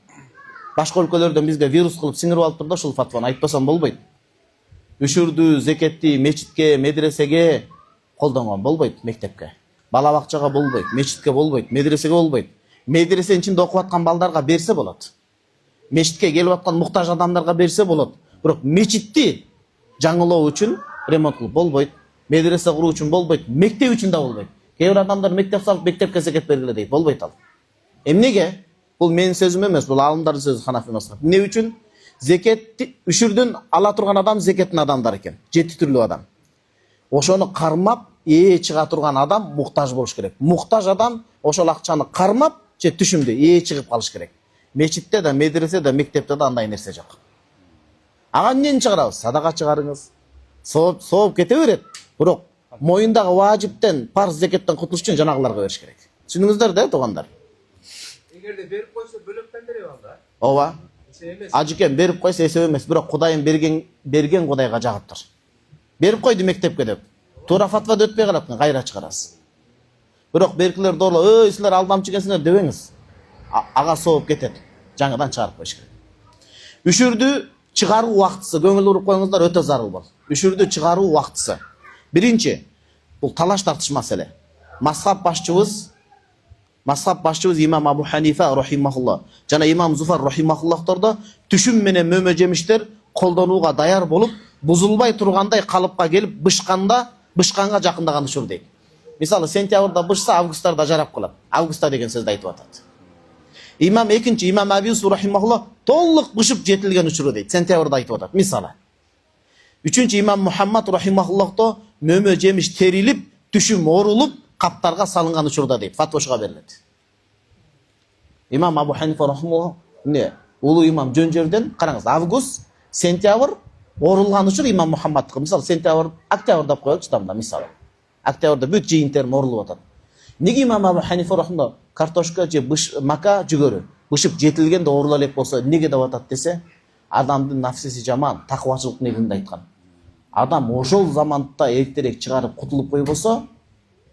Башка өлкөлөрдөн бизге вирус кылып сиңирип алып турду, ушул фатваны айтпасам болбойт. Үшүрдү, зекетти мечитке, медресеге колдонгон болбойт, мектепке. Бала бакчага болбойт, мечитке болбойт, медресеге болбойт. Медресенин ичинде окуп аткан балдарга берсе болот. Мечитке келип аткан муктаж адамдарга берсе болот. Бирок мечитти жаңылоо үчүн ремонт кылып болбойт. Медресе куруу үчүн болбойт, мектеп үчүн да болбойт. Кээ бир адамдар мектеп салып, мектепке зекет бергиле дейт, болбойт ал. Эмнеге? Бул менин сөзүм эмес, бул алымдардын сөзү, Ханафи мазхабы. Эмне үчүн? Зекетти үшүрдүн ала турган адам зекеттин адамдар экен. 7 түрлүү адам. Ошону кармап, чыга турган адам муктаж болуш керек. Муктаж адам ошол акчаны кармап, түшүмдү чыгып калыш керек. Мечитте да, медреседе, мектепте да андай нерсе жок. Ага эмнени чыгарабыз? Садака чыгарыңыз. Сооп кете берет. Бирок моюндагы важиптен, парз зекеттен кутулуш үчүн жанагыларга бериш керек. Түшүндүңүздөр да, туугандар? Эгерде берип койсо бөлөктөн берип алды. Ооба. Ажыкен берип койсо эсеп эмес, бирок Кудайым берген Кудайга жагыптыр. Берип койду мектепке деп. Туура фатвада өтпөй калат, кайра чыгарасыз. Бирок беркилер дооло, силер алдамчы экенсиңер дебеңиз. Ага сооп кетет. Жаңыдан чыгарып коюш керек. Үшүрдү чыгаруу убактысы, көңүл буруп коюңуздар, өтө зарыл бол. Үшүрдү чыгаруу убактысы. Биринчи, бул талаш тартыш маселе. Мазхаб башчыбыз имам Абу Ханифа рахимахуллах жана имам Зуфар рахимахуллахтордо түшүм менен мөмө жемиштер колдонууга даяр болуп, бузулбай тургандай калыпка келип бышканга жакындаган учур дейт. Мисалы, сентябрда бышса, августтарда жарап калат. Августта деген сөздү айтып атат. Экинчи имам Аби Юсуф рахимахуллах толук бышып жетилген учуру дейт. Сентябрда айтып атат. Мисалы. Үчүнчү имам Мухаммад рахимахуллахто мөмө жемиш терилип, түшүм орулуп, каптарга салынган учурда дейт. Фатвашга берилет. Имам Абу Ханифа рахимахуллах улуу имам жөн жерден караңыз, август, сентябрь орулган учур имам Мухаммадтыкы. Мисалы, сентябрь, октябрь деп коелучу тамда, мисалы. Октябрда бүт жыйынтер орулуп атат. Неге имам Абу Ханифа рахимахуллах картошка же мака жүгөрү бышып жетилгенде орула элек болсо неге деп атат десе, адамдын нафсиси жаман, таквачылык негизинде айткан. Адам ошол заманда эртерээк чыгарып кутулуп койбосо,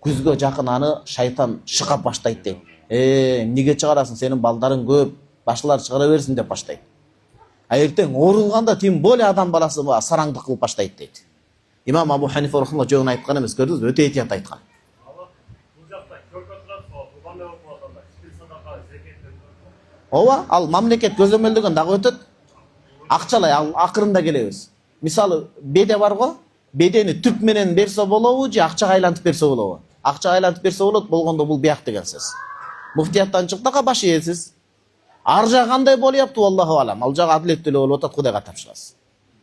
күзгө жакын аны шайтан шыкап баштайт дейт. Эмнеге чыгарасың, сенин балдарың көп, башкалар чыгара берсин деп баштайт. Ертең орылғанда тем более адам баласы сараңдық қылып баштайды дейді. Имам Абу Ханифа рахимахуллах жоғын айтқан емес, көрдіңіз бе? Өте етият айтқан. Ооба, ал мамлекет көзөмөлдөгөн дагы өтөт. Акчалай ал акырында келебиз. Мисалы, беде бар го, бедени түп менен берсе болобу же акчага айлантып берсе болобу? Акчага айлантып берсе болот, болгондо бул бияк деген сөз. Муфтияттан чыкты, баш ээсиз. Ар жагы кандай болупту, Аллаху алам. Ал жагы адилеттүү болуп атат, Кудайга тапшырасыз.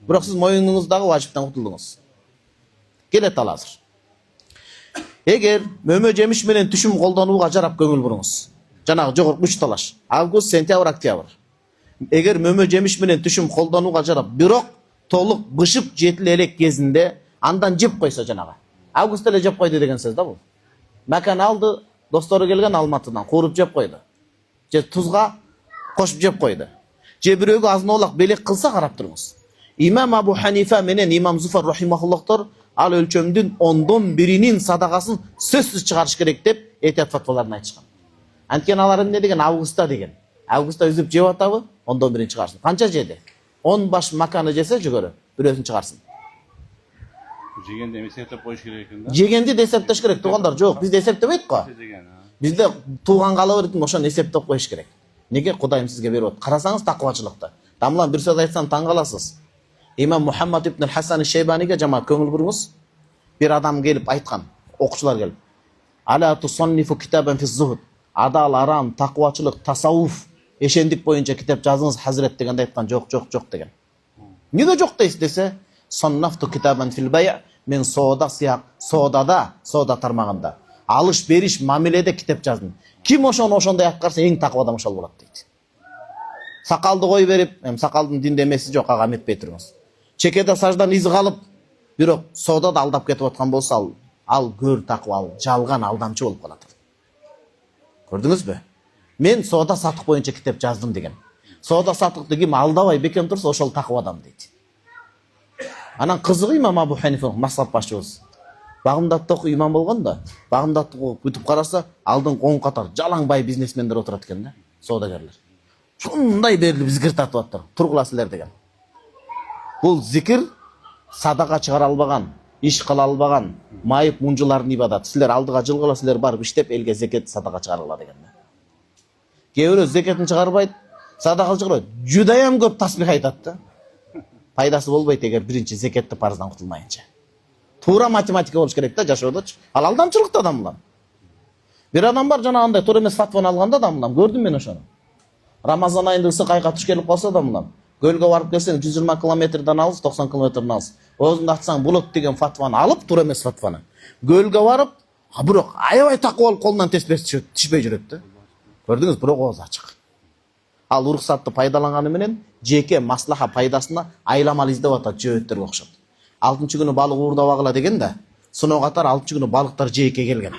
Бирок сиз моюнуңуздагы важиптан кутулдуңуз. Келет ал азыр. Эгер мөмө жемиш менен түшүм колдонууга жарап көңүл буруңуз. Жанагы жогорку 3 талаш. Август, сентябрь, октябрь. Эгер мөмө жемиш менен түшүм колдонууга жарап, бирок толук бышып жетиле элек кезинде андан жеп койсо жанагы. Август эле жеп койду деген сөз да бул. Макан алды, достору келген Алматыдан кууруп жеп койду. Же тузга кошуп жеп койду. Же бирөөгө азын-аулак белек кылса карап туруңуз. Имам Абу Ханифа менен Имам Зуфар рахимахуллахтар ал өлчөмдүн 1/10 садагасын сөзсүз чыгарыш керек деп этият фатваларын айтышкан. Анткени алар эмне деген? Августта деген. Августта үзүп жеп атабы? 1/10 чыгарсын. Канча жеди? 10 баш маканы жесе жүгөрү, бирөөсүн чыгарсын. Жегенде эсептеп коюш керек экен да. Жегенди де эсептеш керек. Туугандар жок, бизде эсептебейт го. Бизде тууган калып эритин ошону эсептеп коюш керек. Неге? Кудайым сизге берип атат. Карасаңыз такыбачылыкты. Дамлан бир сөз айтсам таң каласыз. Имам Мухаммад ибн Хасан Шейбаниге жамаат көңүл буруңуз. Бир адам келип айткан, окуучулар келип. Ала тусаннифу китабан фи зухд. Адал, арам, такыбачылык, тасаввуф, эшендик боюнча китеп жазыңыз Хазрет дегенде айткан, жок деген. Неге жок дейсиз десе, соннафту китабан фил бай', мен соода соода тармагында алыш бериш мамиледе китеп жаздым. Ким ошону ошондой аткарса эң такып адам ошол болот дейт. Сакалды кой берип, сакалдын динде эмеси жок, ага метпей туруңуз. Чекеде саждан изи калып, бирок соодада алдап кетип аткан болсо ал көр такып, ал жалган алдамчы болуп калат. Көрдүңүзбү? Мен соода сатык боюнча китеп жаздым деген. Соода сатыкты ким алдабай бекем турса, ошол такып адам дейт. Анан кызыгы Имам Абу Ханифа мазхаб башчыбыз. Багымдатта имам болгон да, Багымдатты күтүп караса, алдын оң катар жалаңбай бизнесмендер отурат экен да, соодагерлер. Шундай берилип зикир тартып аттыр. Тургуласыздар деген. Бул зикир садака чыгара албаган, иш кыла албаган майып мунжулардын ибадаты. Силер алдыга жылгыла, силер барып иштеп элге зекет садака чыгарыла деген. Кээ бирөө зекетин чыгарбайт, садака чыгарбайт. Жудайам көп тасбих айтат да. Пайдасы болбойт эгер биринчи зекетти парыздан кутулмайынча. Туура математика болуш керек да жашоодочу. Ал алдамчылык да адамлар. Бир адам бар жанагындай туура эмес фатваны алганда адамлар, көрдүм мен ошону. Рамазан айында ысык айга туш келип калса адамлар, көлгө барып келсең 120 километрден алыс, 90 километрден алыс. Өзүңдү атсаң болот деген фатваны алып, туура эмес фатваны. Көлгө барып, бирок аябай такып алып колунан тишпей жүрөт да. Көрдүңүз, бирок ооз ачык. Ал уруксатты пайдаланганы менен жеке маслаха пайдасына айламал издеп атат жөөттөргө окшоп. 6-чы күнү балык уурдабагыла деген да, сыноо катар 6-чы күнү балыктар жээкке келген.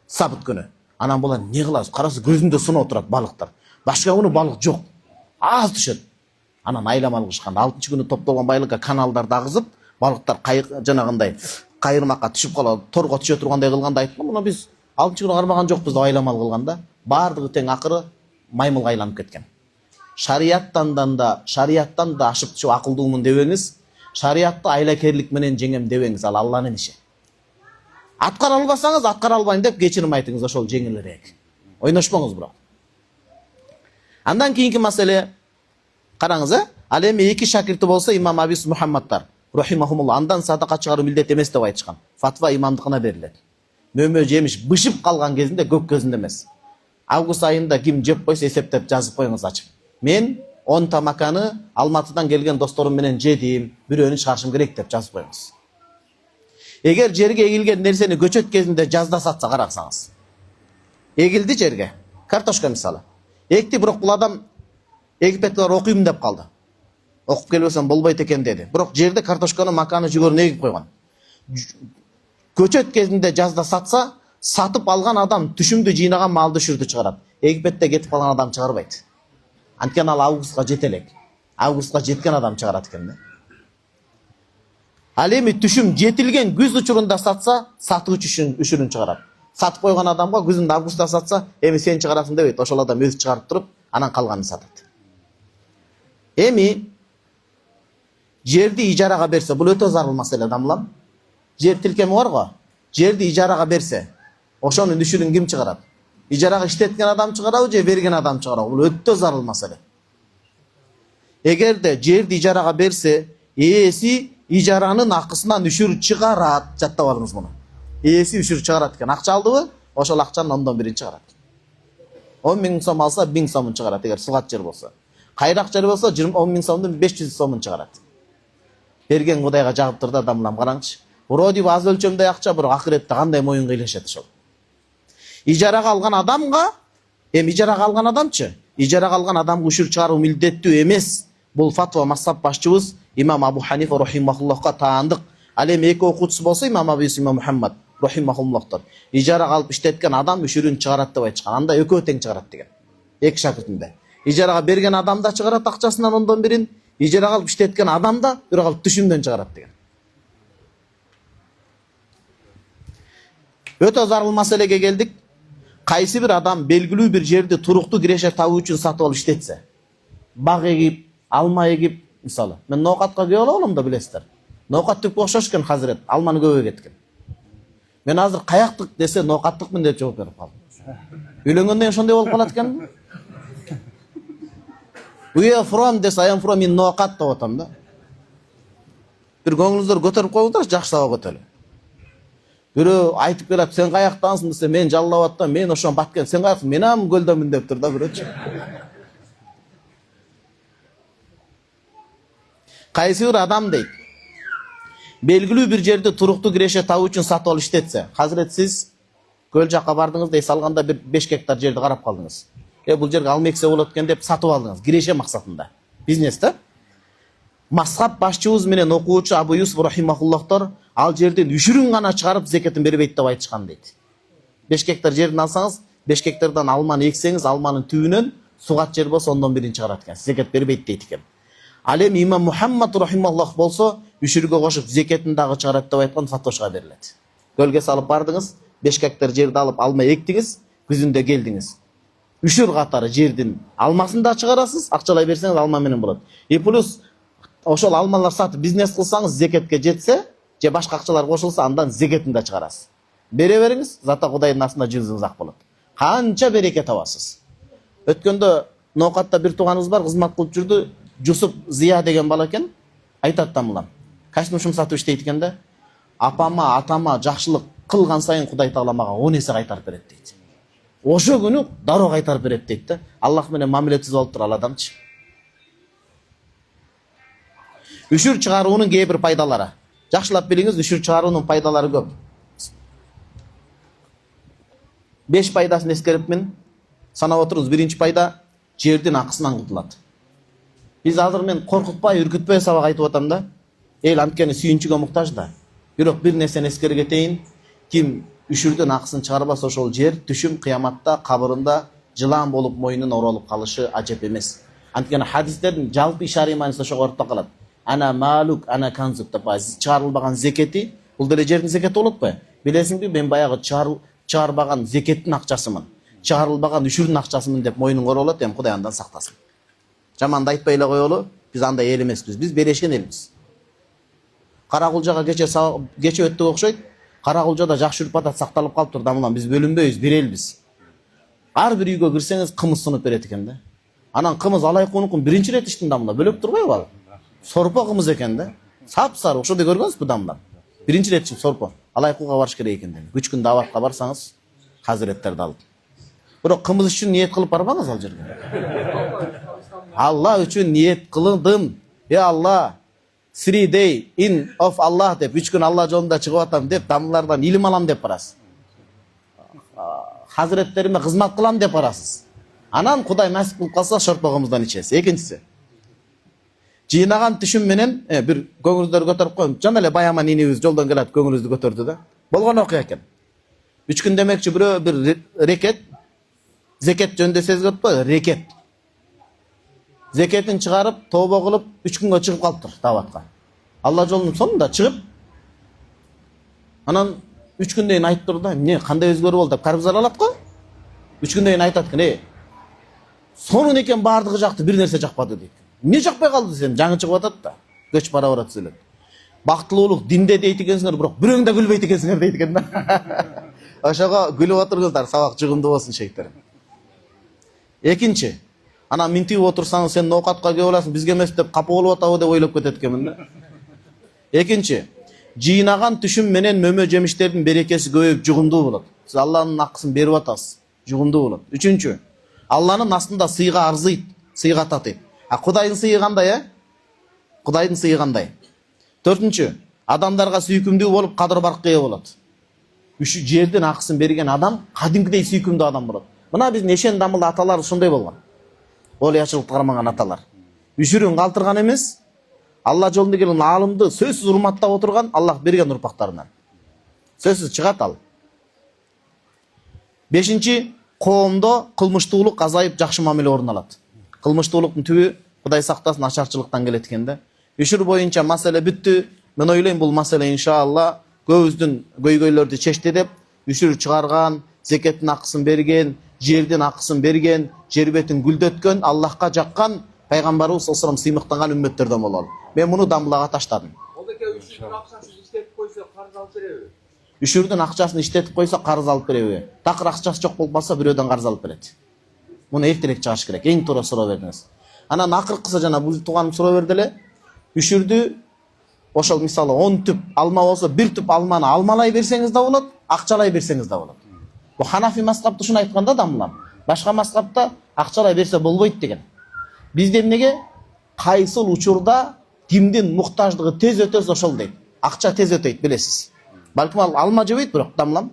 Сабыт күнү. Анан булар не кылабыз? Карасы көзүндө сыноо турат балыктар. Башка күнү балык жок. Аз түшөт. Анан айламал кылышкан. 6-чы күнү топтолгон байлыкка каналдарды агызып, балыктар жанагындай кайырмакка түшүп калат, торго түшө тургандай кылганда айттым, муну биз 6-чы күнү кармаган жокпуз деп айламал кылганда, бардыгы тең акыры маймылга айланып кеткен. Шарияттан да ашып түшүп акылдуумун дебеңиз, шариятты айлакерлик менен жеңем дебеңиз, ал Алланын иши. Аткара албасаңыз, аткара албайм деп кечирим айтыңыз, ошол жеңилирээк. Ойношпоңуз бирок. Андан кийинки маселе, караңыз, ал эми 2 шакирти болсо Имам Абис Мухаммадтар рахимахумулла андан садака чыгаруу милдет эмес деп айтышкан. Фатва имамдыкына берилет. Мөмө жемиш бышып калган кезинде, көк көзүндө эмес. Август айында ким жеп койсо эсептеп жазып коюңуз ачып. Мен 10 тамаканы Алматыдан келген досторум менен жедим, бирөөнү чыгарышым керек деп жазып коюңуз. Эгер жерге эгилген нерсени көчөт кезинде жазда сатса карасаңыз. Эгилди жерге, картошка мисалы. Экти, бирок бул адам эгипеттикалар окуйм деп калды. Окуп келбесем болбойт экен деди. Бирок жерде картошканы, маканы, жүгөрүнү эгип койгон. Көчөт кезинде жазда сатса, сатып алган адам түшүмдү жыйнаган малды шүрдү чыгарат. Египетте кетип калган адам чыгарбайт. Анткени ал августка жете элек. Августка жеткен адам чыгарат экен да. Ал эми түшүм жетилген күз учурунда сатса, сатуучу үшүрүн чыгарат. Сатып койгон адамга күзүндө августта сатса, эми сен чыгарасың дебейт. Ошол адам өзү чыгарып туруп, анан калганын сатат. Эми жерди ижарага берсе, бул өтө зарыл маселе дамлам. Жер тилкеми бар го. Жерди ижарага берсе, ошонун үшүрүн ким чыгарат? Ижарага иштеткен адам чыгарабы же берген адам чыгарабы? Бул өтө зарыл маселе. Эгерде жерди ижарага берсе, ээси ижаранын акысынан үшүр чыгарат. Жаттап алыңыз муну. Ээси үшүр чыгарат экен. Акча алдыбы? Ошол акчанын 10/1 чыгарат. 10 000 сом алса 1000 сомун чыгарат эгер сугат жер болсо. Кайрак жер болсо 10 000 сомдун 500 сомун чыгарат. Берген Кудайга жагыптыр да дамлам, караңчы. Вроде аз өлчөмдөй акча, бирок акыретте кандай моюн кыйлашат ошол. Ижарага алган адамга, ижарага алган адамчы? Ижарага алган адамга үшүр чыгаруу милдеттүү эмес. Бул фатва мазхаб башчыбыз имам Абу Ханифа рахимахуллахка таандык. Ал эми эки окуучусу болсо имам Абу Юсуф имам Мухаммад рахимахуллахтар ижарага алып иштеткен адам үшүрүн чыгарат деп айтышкан. Анда экөө тең чыгарат деген. Эки шакиртинде. Ижарага берген адам да чыгарат акчасынан 10/1, ижарага алып иштеткен адам да бирок алып түшүмдөн чыгарат деген. Өтө зарыл маселеге келдик. Кайсы бир адам белгилүү бир жерди туруктуу киреше табуу үчүн сатып алып иштетсе, баг эгип, алма эгип, мисалы, мен ноокатка күйө алам да билесиздер. Ноокат түпкө окшош экен Хазирет, алманы көп эгеткен. Мен азыр каяктык десе ноокаттыкмын деп жооп берип калдым. Үйлөнгөндөн кийин ошондой болуп калат экен. We are from десе, I am from in ноокат деп атам да. Бир көңүлүңүздөрдү көтөрүп коюңуздар, жакшы таба көтөлү. Бирөө айтып келет, сен каяктансың десе, мен Жалал Абадтан, мен ошон Баткен, сен каяктансың, мен ам көлдөмүн деп тур да бирөөчү. Кайсы бир адам дейт, белгилүү бир жерди туруктуу киреше табуу үчүн сатып алып иштетсе, Хазирет сиз көл жакка бардыңыз дей салганда бир 5 гектар жерди карап калдыңыз. Бул жерге алма эксе болот экен деп сатып алдыңыз, киреше максатында. Бизнес да. Мазхаб башчыбыз менен окуучу Абу Юсуф рахимахуллахтар ал жерден үшүрүн гана чыгарып зекетин бербейт деп айтышкан дейт. 5 гектар жердин алсаңыз, 5 гектардан алманы эксеңиз, алманын түбүнөн сугат жер болсо 10/1 чыгарат экен. Зекет бербейт дейт экен. Ал эми имам Мухаммад рахимахуллах болсо үшүргө кошуп зекетин дагы чыгарат деп айткан фатошка берилет. Көлгө салып бардыңыз, 5 гектар жерди алып алма эктиңиз, күзүндө келдиңиз. Үшүр катары жердин алмасын да чыгарасыз, акчалай берсеңиз алма менен болот. Плюс ошол алмалар сатып бизнес кылсаңыз, зекетке жетсе, же башка акчалар кошулса, андан зекетин да чыгарасыз. Бере бериңиз, зата Кудайдын астында жүзүңүз ак болот. Канча береке табасыз. Өткөндө ноокатта бир тууганыбыз бар, кызмат кылып жүрдү. Жусуп Зия деген бала экен. Айтат тамылам. Кашмышым сатып иштейт экен да. Апама, атама жакшылык кылган сайын Кудай Таала мага 10 эсе кайтарып берет дейт. Ошо күнү дароо кайтарып берет дейт да. Аллах менен мамилетсиз болуп тур ал адамчы. Үшүр чыгаруунун кээ бир пайдалары. Жакшылап билиңиз, үшүр чыгаруунун пайдалары көп. 5 пайдасын эскерип санап отурубуз. Биринчи пайда жердин акысынан кутулат. Биз азыр мен коркутпай, үркүтпөй сабак айтып атам да. Эл анткени сүйүнчүгө муктаж да. Бирок бир нерсени эскерге кетейин. Ким үшүрдүн акысын чыгарбаса ошол жер түшүм кыяматта кабырында жылан болуп мойнуна оролуп калышы ажеп эмес. Анткени хадистердин жалпы ишари мааниси ошого ортто калат. Ана малук, ана канзук деп чыгарылбаган зекети, бул деле жердин зекети болот го. Билесиңби, мен баягы чыгарбаган зекеттин акчасымын, чыгарылбаган үшүрдүн акчасымын деп мойнуңа оролот, эми Кудай андан сактасын. Жаманды айтпай эле коелу, биз андай эл эмеспиз, биз берешкен элбиз. Каракулжага кече өттүк окшойт. Каракулжада жакшы үрп-адат сакталып калыптыр дамылам, биз бөлүнбөйбүз, бир элбиз. Ар бир үйгө кирсеңиз кымыз сунуп берет экен да. Анан кымыз алайкунукун биринчи ирет иштин дамылам, бөлөп турбайбы ал? Сорпо кымыз экен да. Сап-сары, ошондой көргөнсүзбү дамылам? Биринчи ирет сорпо. Алайкууга барыш керек экен да. 3 күн даватка барсаңыз, Хазиреттерди алып. Бирок кымыз үчүн ниет кылып барбаңыз ал жерге. Алла үчүн ниет кылдым. Алла, 3 day in of Allah деп 3 күн Алла жолунда чыгып атам деп дамлардан илим алам деп барасыз. Хазиреттериме кызмат кылам деп барасыз. Анан Кудай насип кылып калса шорпогумуздан ичесиз. Экинчиси. Жыйнаган түшүм менен бир көңүлүңүздөрдү көтөрүп коюм. Жана эле Баяман инебиз жолдон келет, көңүлүңүздү көтөрдү да. Болгон окуя экен. 3 күн демекчи бирөө бир рекет, зекет жөнүндө сөз көтпө, рекет. Зекетин чыгарып, тобо кылып 3 күнгө чыгып калыптыр даватка. Алла жолунун сонунда чыгып, анан 3 күндөн кийин айтып турду да, эмне кандай өзгөрүү болду деп карбызар алат го. 3 күндөн кийин айтат экен, сонун экен бардыгы жакты, бир нерсе жакпады дейт. Эмне жакпай калды десем, жаңы чыгып атат да. көч бара бара түзөлөт. Бактылуулук динде дейт экенсиңер, бирок бирөөң да күлбөйт экенсиңер дейт экен да. Ошого күлүп отургуздар, сабак жыгымдуу болсун шейктерим. Экинчи, ана минтип отурсаң сен ноокатка келип аласың, бизге эмес деп капа болуп атабы деп ойлоп кетет экенмин да. Экинчи, жыйнаган түшүм менен мөмө жемиштердин берекеси көбөйүп жугумдуу болот. Сиз Алланын акысын берип атасыз, жугумдуу болот. Үчүнчү, Алланын астында сыйга арзыйт, сыйга татыйт. Кудайдын сыйы кандай, Кудайдын сыйы кандай? Төртүнчү, адамдарга сүйкүмдүү болуп кадыр-баркка ээ болот. Жердин акысын берген адам кадимкидей сүйкүмдүү адам болот. Мына биздин эшен дамыл аталар ушундай болгон. Ол яшылыкты кармаган аталар. Үшүрүн калтырган эмес, Алла жолунда келген алымды сөзсүз урматтап отурган Аллах берген урпактарынан. Сөзсүз чыгат ал. Бешинчи, коомдо кылмыштуулук азайып жакшы мамиле орун алат. Кылмыштуулуктун түбү Кудай сактасын ачарчылыктан келет экен да. Үшүр боюнча маселе бүттү. Мен ойлойм бул маселе иншалла көбүздүн көйгөйлөрдү чечти деп, үшүр чыгарган, зекеттин акысын берген, жердин акысын берген, жер бетин гүлдөткөн, Аллахка жаккан пайгамбарыбыз саллаллаху алейхи сыймыктанган үммөттөрдөн бололу. Мен муну дамбылага таштадым. Олдоке үшүрдүн акчасын иштетип койсо карыз алып береби? Үшүрдүн акчасын иштетип койсо карыз алып береби? Такыр акчасы жок болбосо бирөөдөн карыз алып берет. Муну эртерээк чыгыш керек. Эң туура суроо бердиңиз. Анан акыркысы жана бул тууганым суроо берди эле. Үшүрдү ошол мисалы 10 түп алма болсо 1 түп алманы алмалай берсеңиз да болот, акчалай берсеңиз да болот. Бу Ханафи мазхабы ушуну айтканда дамлам. Башка мазхабта акчалай берсе болбойт деген. Бизде эмнеге кайсыл учурда кимдин муктаждыгы тез өтөсө ошол дейт. Акча тез өтөйт, билесиз. Балким ал алма жебейт, бирок дамлам.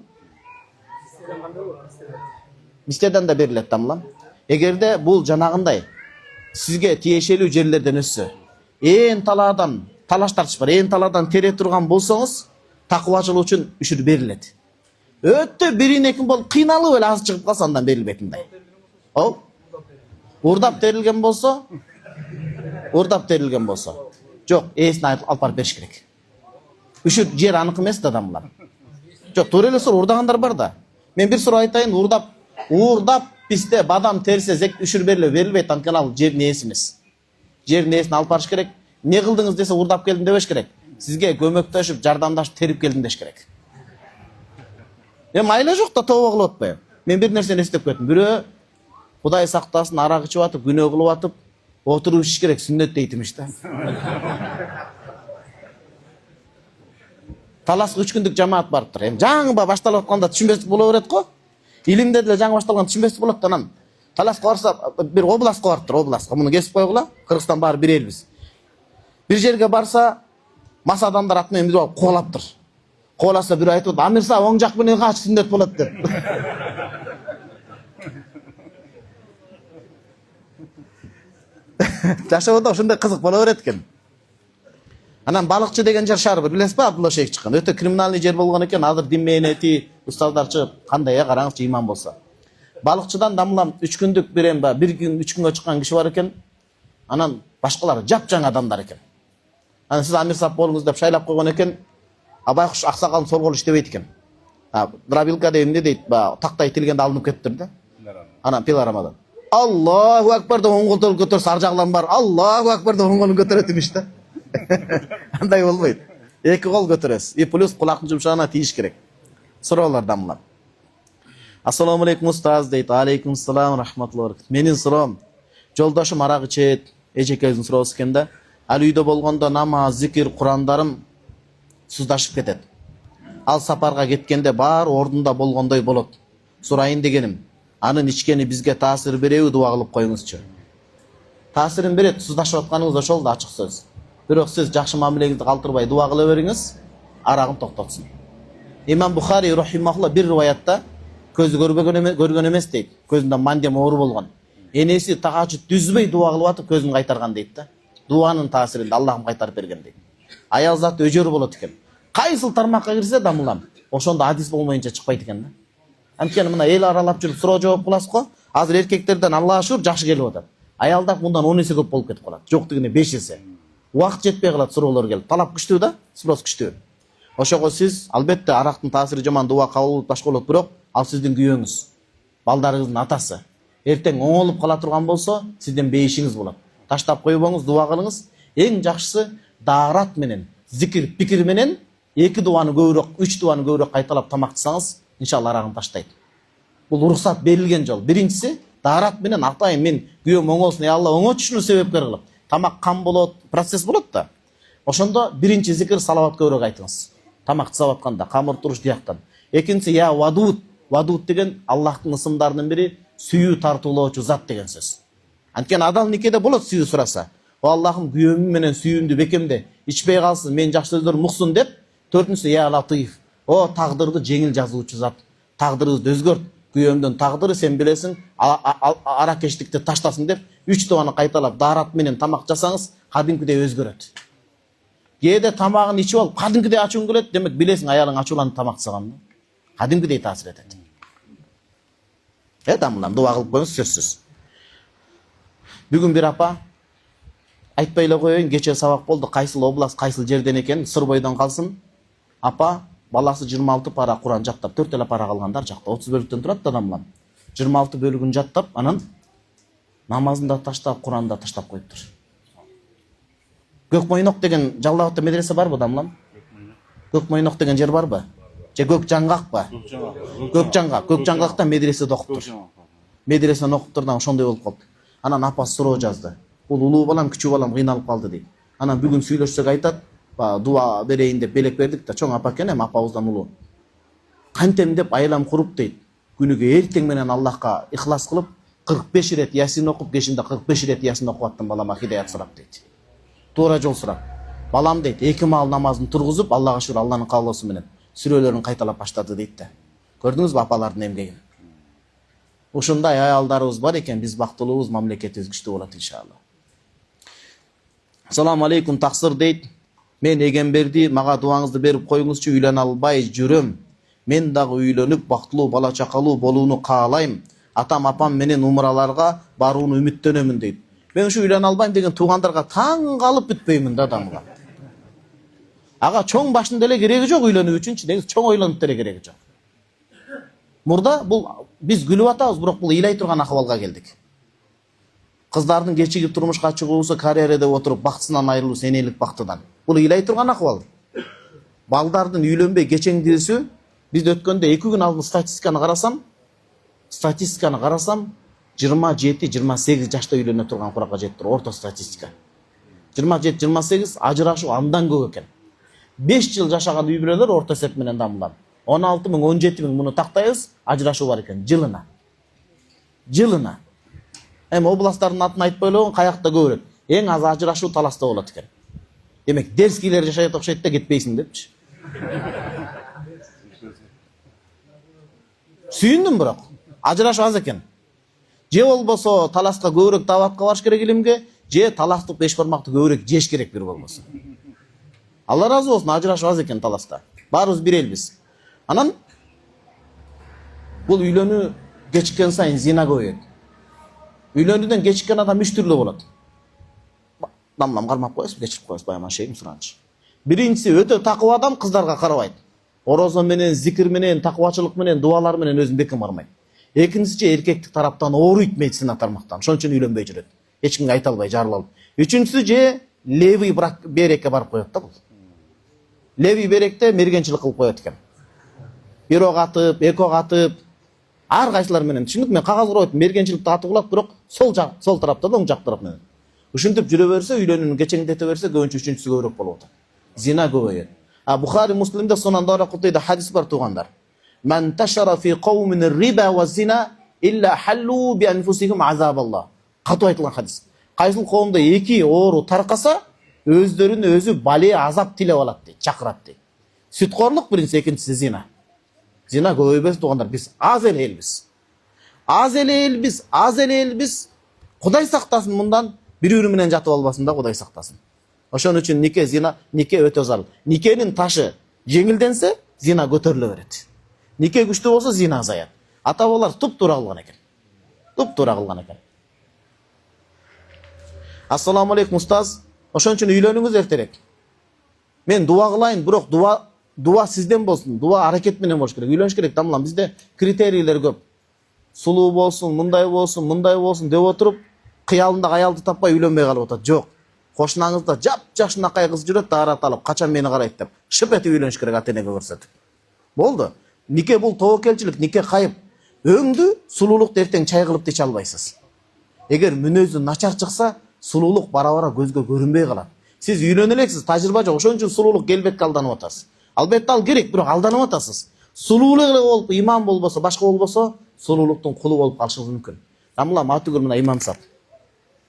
Мистерден да берилет дамлам. Эгерде бул жанагындай сизге тиешелүү жерлерден өссө, ээн талаадан талаш тартыш бар, ээн талаадан тере турган болсоңуз, такыбачылык үчүн үшүр берилет. Өтө бирин экин болуп кыйналып эле аз чыгып калса андан берилбейт мындай. Урдап терилген болсо, жок, ээсине алып барып бериш керек. Үшүр жер анык эмес да адамлар. Жок, туура эле суроо урдагандар бар да. Мен бир суроо айтайын, уурдап бизде бадам терсе үшүр берилбейт, анткени ал жердин ээси эмес. Жердин ээсин алып барыш керек. Не кылдыңыз десе урдап келдим дебеш керек. Сизге көмөктөшүп, жардамдашып терип келдим деш керек. Майла жок да тобо кылып атпайбы. Мен бир нерсени эстеп кеттим. Бирөө Кудай сактасын арак ичип атып, күнөө кылып атып, отуруп ичиш керек, сүннөт дейт имиш да. Таласка 3 күндүк жамаат барыптыр. Жаңы башталып атканда түшүнбөстүк боло берет го. Илимде деле жаңы башталган түшүнбөстүк болот да, анан таласка барса бир областка барыптыр, областка. Муну кесип койгула. Кыргызстан баары бир элбиз. Бир жерге барса, мас адамдар ат менен алып кубалаптыр. Кубаласа бирөө айтып, "Амирса, оң жак менен кач сүннөт болот" деп. Жашоодо ушундай кызык боло берет экен. Анан балыкчы деген жер шаар билесизби? Абдулла Шейх чыккан. Өтө криминалдый жер болгон экен. Азыр дин мээнети устаздар чыгып, кандай караңызчы иман болсо. Балыкчыдан дамлам 3 күндүк бир күн 3 күнгө чыккан киши бар экен. Анан башкалар жапжаң адамдар экен. Анан сиз амир сап болуңуз деп шайлап койгон экен. Байкуш аксакалдын соргол иштебейт экен. Дробилка деп эмне дейт? Тактай тилгенде алынып кетиптир да. Анан пилорамадан. Аллаху акбар деп оң колун көтөрсө ар жагынан бар. Аллаху акбар деп оң колун көтөрөт имиш да. Андай болбойт. 2 кол көтөрөсүз. И плюс кулактын жумшагына тийиш керек. Суроолор дамлап. Ассаламу алейкум устаз дейт. Алейкум ассалам рахматуллахи. Менин суроом. Жолдошум арак ичет. Эжекебиздин суроосу экен да. Ал үйдө болгондо намаз, зикир, Курандарым суздашып кетет. Ал сапарга кеткенде бар ордунда болгондой болот. Сурайын дегеним, анын ичкени бизге таасир береби, дуа кылып коюңузчу. Таасирин берет, суздашып атканыңыз ошол да ачык сөз. Бирок сиз жакшы мамилеңизди калтырбай дуа кыла бериңиз, арагын токтотсун. Имам Бухари рахимахулла бир риваятта көзү көргөн эмес дейт. Көзүндө мандем оору болгон. Энеси тагачы түзбөй дуа кылып атып көзүн кайтарган дейт да. Дуанын таасиринде Аллахым кайтарып берген дейт. Аял зат өжөр болот экен. Кайсыл тармакка кирсе дамылам, ошондо адис болмоюнча чыкпайт экен да. Анткени мына эл аралап жүрүп суроо жооп кыласыз го. Азыр эркектерден Аллах шүр жакшы келип атат. Аялдар мындан 10 эсе көп болуп кетип калат. Жок дегенде 5 эсе. Убакыт жетпей калат суроолор келип. Талап күчтүү да, спрос күчтүү. Ошого сиз албетте арактын таасири жаман, дуа кабыл болуп башка болот, бирок ал сиздин күйөөңүз, балдарыңыздын атасы. Эртең оңолуп кала турган болсо, сиздин бейишиңиз болот. Таштап койбоңуз, дуа кылыңыз. Эң жакшысы daarат менен, зикир, пикир менен 2 дуаны көбүрөөк, 3 дуаны көбүрөөк кайталап тамактасаңыз, иншалла арагын таштайт. Бул уруксат берилген жол. Биринчиси daarat менен атайын мен күйөөм оңолсун, Алла оңотушуну себепкер кылып. Тамак кам болот, процесс болот да. Ошондо биринчи зикир салават көбүрөөк айтыңыз. Тамак жасап атканда, камыр туруш дияктан. Экинчиси я вадуд. Вадуд деген Аллахтын ысымдарынын бири сүйүү тартуулоочу зат деген сөз. Анткени адам никеде болот сүйүү сураса. О Аллахым күйөөмүм менен сүйүүмдү бекемде, ичпей калсын, мен жакшы сөздөр муксун деп. Төртүнчүсү я латиф. О тагдырды жеңил жазуучу зат. Тагдырыңызды өзгөрт. Күйөөмдүн тагдыры сен билесиң, аракештикти таштасын деп 3 дуаны кайталап daarat менен тамак жасаңыз, кадимкидей өзгөрөт. Кээде тамагын ичип алып, кадимкидей ачууң келет, демек билесиң аялың ачууланып тамак жасаган. Кадимкидей таасир этет. Дамылам дуа кылып коюңуз сөзсүз. Бүгүн бир апа айтпай эле коеюн, кече сабак болду, кайсыл област, кайсыл жерден экен, сыр бойдон калсын. Апа баласы 26 пара Куран жаттап, 4 эле пара калгандар жакта, 30 бөлүктөн турат да адамлам. 26 бөлүгүн жаттап, анан намазында таштап, Куранда таштап коюптур. Көкмойнок деген Жалал-Абадта медресе барбы дамлам? Көкмойнок деген жер барбы? Же Көкжаңгакпы? Көкжаңгакта медреседе окуптур. Медресени окуптурдан ошондой болуп калды. Анан апасы суроо жазды. Бул улуу балам, кичүү балам кыйналып калды дейт. Анан бүгүн сүйлөшсөк айтат, дуа берейин деп белек бердик да, чоң апа экен, апабыздан улуу. Кантем деп айылам куруп дейт. Күнүгө эртең менен Аллахка ихлас кылып 45 рет Ясин окуп, кешинде 45 рет Ясин окуп аттым балама хидаят сурап дейт. Туура жол сурап. Балам дейт, 2 маал намазын тургузуп, Аллага шүкүр, Алланын каалоосу менен сүрөлөрүн кайталап баштады дейт да. Көрдүңүзбү апалардын эмгегин? Ушундай аялдарыбыз бар экен, биз бактылуубуз, мамлекетибиз күчтүү болот иншалла. Assalamu алейкум, таксыр дейт. Мен Эгемберди, мага дуаңызды берип коюңузчу, үйлөнө албай жүрөм. Мен дагы үйлөнүп, бактылуу бала чакалуу болууну каалайм. Атам апам менен умраларга барууну үмүттөнөмүн дейт. Мен ушу үйлөнө албайм деген туугандарга таң калып бүтпөймүн да адамга. Ага чоң башында эле кереги жок үйлөнүү үчүнчү, негизи чоң ойлонуп деле кереги жок. Мурда бул биз күлүп атабыз, бирок бул ыйлай турган акыбалга келдик. Кыздардын кечиги турмушка чыгуусу, карьера деп отуруп бактысынан айрылуусу, энелик бактыдан. Бул ыйлай турган акыбал. Балдардын үйлөнбөй кечеңдирүүсү, биз өткөндө 2 күн алдын статистиканы карасам, 27-28 жашта үйлөнө турган куракка жетиптир, орто статистика. 27-28 ажырашуу андан көп экен. 5 жыл жашаган үй бүлөлөр орто эсеп менен дамылган. 16 000, 17 000 муну тактайбыз, ажырашуу бар экен жылына. Эми областтардын атын айтпай эле каякта көбүрөк. Эң аз ажырашуу Таласта болот экен. Демек, дерскилер жашайт окшойт да кетпейсиң депчи. Сүйүндүм бирок, ажырашуу аз экен. Же болбосо Таласка көбүрөөк даватка барыш керек илимге, же талактык бешбармакты көбүрөөк жеш керек бир болбосо. Алла разы болсун, ажырашуу аз экен Таласта. Баарыбыз бир элбиз. Анан бул үйлөнүү кечиккен сайын зина көбөйөт. Үйлөнүүдөн кечиккен адам 3 түрлүү болот. Дамлам кармап коесуз, кечирип коесуз, баягы шейим суранчы. Биринчиси өтө такыба адам кыздарга карабайт. Орозо менен, зикир менен, такыбачылык менен, дуалар менен өзүн бекем бармайт. Экинчиси эркектик тараптан ооруйт медицина тармактан. Ошон үчүн үйлөнбөй жүрөт. Эч кимге айта албай жарылып. Үчүнчүсү же левый брак берекке барып коет да бул. Левий беректе мергенчилик кылып коет экен. Бир ок атып, 2 ок атып, ар кайсылар менен. Түшүндүк, мен кагаз куруп мергенчиликти атып кылат, бирок сол тарапта да, оң жак тарап менен. Ушинтип жүрө берсе, үйлөнүүнү кечеңдете берсе, көбүнчө үчүнчүсү көбүрөөк болуп атат. Зина көбөйөт. Бухари, Муслимде Сунан Даракутнийде хадис бар туугандар. Ман ташара фи каумин риба ва зина илля халлу би анфусихим азабаллах. Катуу айтылган хадис. Кайсыл коомдо 2 оору таркаса, өздөрүн өзү бале азап тилеп алат дейт, чакырат дейт. Сүткорлук биринчиси, экинчиси зина. Зина көбөйбөсүн туугандар, биз аз эле элбиз. Кудай сактасын мындан, бири-бири менен жатып албасын да, Кудай сактасын. Ошон үчүн нике өтө зарыл. Никенин ташы жеңилденсе, зина көтөрүлө берет. Нике күчтүү болсо, зина азаят. Ата-бабалар туп-туура кылган экен. Ассаламу алейкум устаз. Ошон үчүн үйлөнүңүз эртерээк. Мен дуа кылайын, бирок дуа сизден болсун. Дуа аракет менен болуш керек. Үйлөнүш керек тамлам. Бизде критерийлер көп. Сулуу болсун, мындай болсун деп отуруп, кыялында аялды таппай үйлөнбөй калып атат. Жок. Кошунаңызда жап-жашынакай кыз жүрөт, даарат алып, качан мени карайт деп. Шып этип үйлөнүш керек ата энеге көрсөтүп. Болду. Нике бул тобокелчилик, нике кайып. Өңдү сулуулукту эртең чай кылып да иче албайсыз. Эгер мүнөзү начар чыкса, сулуулук бара-бара көзгө көрүнбөй калат. Сиз үйлөнө элексиз, тажрыйба жок, ошон үчүн сулуулук келбетке алданып атасыз. Албетте ал керек, бирок алданып атасыз. Сулуулук эле болуп, иман болбосо, башка болбосо, сулуулуктун кулу болуп калышыңыз мүмкүн. Дамла матүгүл мына имам сап.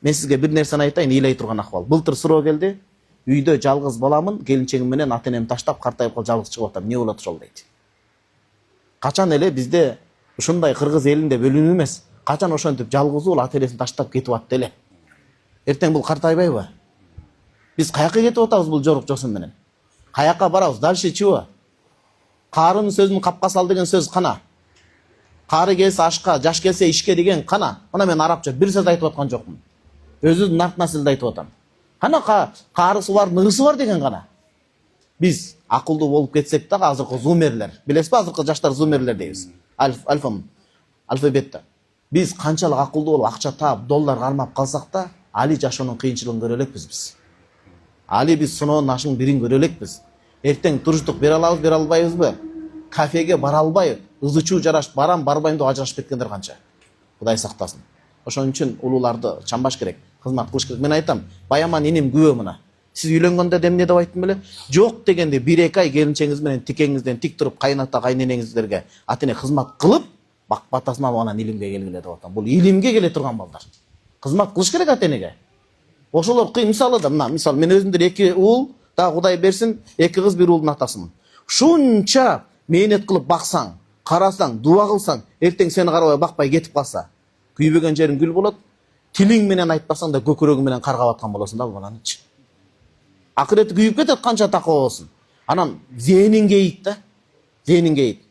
Мен сизге бир нерсени айтайын, ыйлай турган акыбал. Былтыр суроо келди. Үйдө жалгыз баламын, келинчегим менен ата энем таштап картайып калып жалгыз чыгып атам. Не болот ошол дейт. Качан эле бизде ушундай кыргыз элинде бөлүнүү эмес. Качан ошентип жалгыз уул ата энесин таштап кетип атты эле. Эртең бул картайбайбы? Биз каяка кетип атабыз бул жорук жосун менен? Каяка барабыз? Дальше чего? Каарынын сөзүн капка сал деген сөз кана? Кары келсе ашка, жаш келсе ишке деген кана? Мына мен арабча бир сөз айтып аткан жокмун. Өзүмдүн нарт населди айтып атам. Кана каарысы бар, нырысы бар деген кана? Биз акылдуу болуп кетсек дагы азыркы зумерлер. Билесизби, азыркы жаштар зумерлер дейбиз. Алфавитте. Биз канчалык акылдуу болуп акча таап, доллар кармап калсак да, али жашоонун кыйынчылыгын көрө элекпиз биз. Али биз суноонун ашын бирин көрө элекпиз. Эртең туруштук бере алабыз, бере албайбызбы? Кафеге бара албай, ызычуу жарашып барам, барбайм деп ажырашып кеткендер канча. Кудай сактасын. Ошон үчүн улууларды чамбаш керек, кызмат кылыш керек. Мен айтам, баяман иним күбө мына. Сиз үйлөнгөндө эмне деп айттым беле? Жок дегенде 1-2 ай келинчеңиз менен тикеңизден тик туруп кайната кайненеңиздерге атене кызмат кылып, батасына анан илимге келгиле деп атам. Бул илимге келе турган балдар. Кызмат кылыш керек атенеге. Ошолор кыйын. Мисалы да мына, мисал мен өзүмдүр 2 уул, да Кудай берсин, 2 кыз 1 уулдун атасымын. Шунча мээнет кылып баксаң, карасаң, дуа кылсаң, эртең сени карабай бакпай кетип калса, күйбөгөн жериң гүл болот. Тилиң менен айтпасаң да көкүрөгүң менен каргап аткан болосуң да баланычы. Акырети күйүп кетет канча такоо болсун. Анан зээнин кейит да. Зээнин кейит.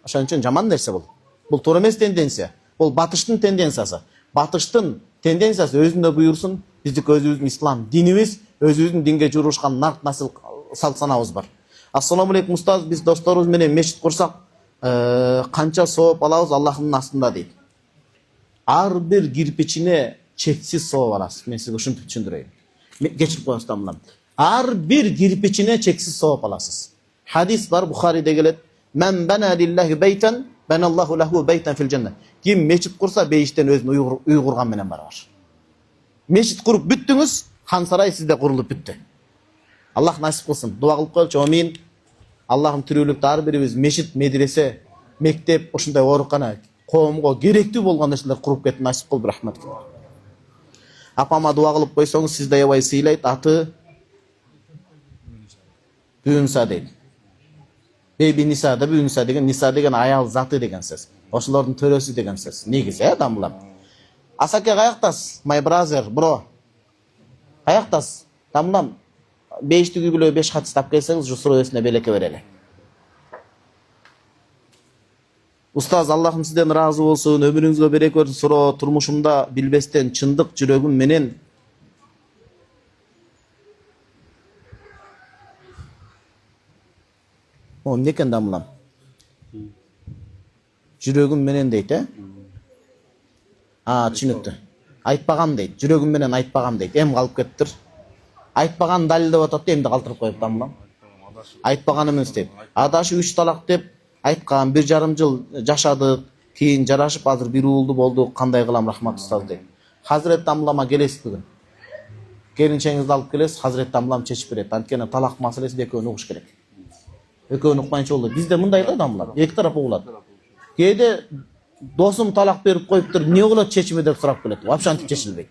Ошон үчүн жаман нерсе бул. Бул туура эмес тенденция. Бул батыштын тенденциясы. Батыштын тенденциясы өзүнө буйрсун. Биздики өзүбүздүн ислам динибиз, өзүбүздүн динге журушкан нарт насыл салт санабыз бар. Ассаламу алейкум устаз, биз досторубуз менен мешит курсак, канча сооп алабыз Аллахтын астында дейт. Ар бир кирпичине чексиз сооп аласыз. Мен сизге ушинтип түшүндүрөйүн. Кечирип коюңуз тамам. Ар бир кирпичине чексиз сооп аласыз. Хадис бар, Бухариде келет. Мен бана лиллахи бейтен, баналлаху лаху бейтен фил жанна. Ким мечит курса, бейиштен өзүн үй курган менен барар. Мешит куруп бүттүңүз, хан сарай сизде курулуп бүттү. Аллах насип кылсын. Дуа кылып коелучу. Амин. Аллахым тирүүлүктө ар бирибиз мешит, медресе, мектеп, ушундай оорукана коомго керектүү болгон нерселер куруп кетип насип кыл, рахмат. Апама дуа кылып койсоңуз, сизди аябай сыйлайт. Аты Бүүнса дейт. Беби Ниса да Бүүнса деген, Ниса деген аял заты деген сөз. Ошолордун төрөсү деген сөз. Негизи, дамлам. Асаке каяктас? My brother, bro. Каяктас? Дамлам. 5 күлөө 5 хат тап келсеңиз, жусуру өсүнө белеке берели. Устаз, Аллахым сизден разы болсун, өмүрүңүзгө береке берсин. Суроо турмушумда билбестен чындык жүрөгүм менен О, эмне экен дамлам? Жүрөгүм менен дейт, түшүнүктү. Айтпагам дейт. Жүрөгүм менен айтпагам дейт. Эм калып кеттир. Айтпаган далилдеп атат, эмди калтырып коюп дамлам. Айтпаган эмес дейт. Адашы 3 талак деп айткан, 1,5 жыл жашадык, кийин жарашып азыр 1 уулду болдук. Кандай кылам, рахмат устаз дейт. Хазрет дамлама келесиз бүгүн. Келинчеңизди алып келесиз, Хазрет дамлам чечип берет. Анткени талак маселеси экөөнү угуш керек. Экөөнү укпайынча болду. Бизде мындай да дамлар, эки тарап угулат. Кээде досум талак берип коюптур, эмне болот чечими деп сурап келет. Вообще антип чечилбейт.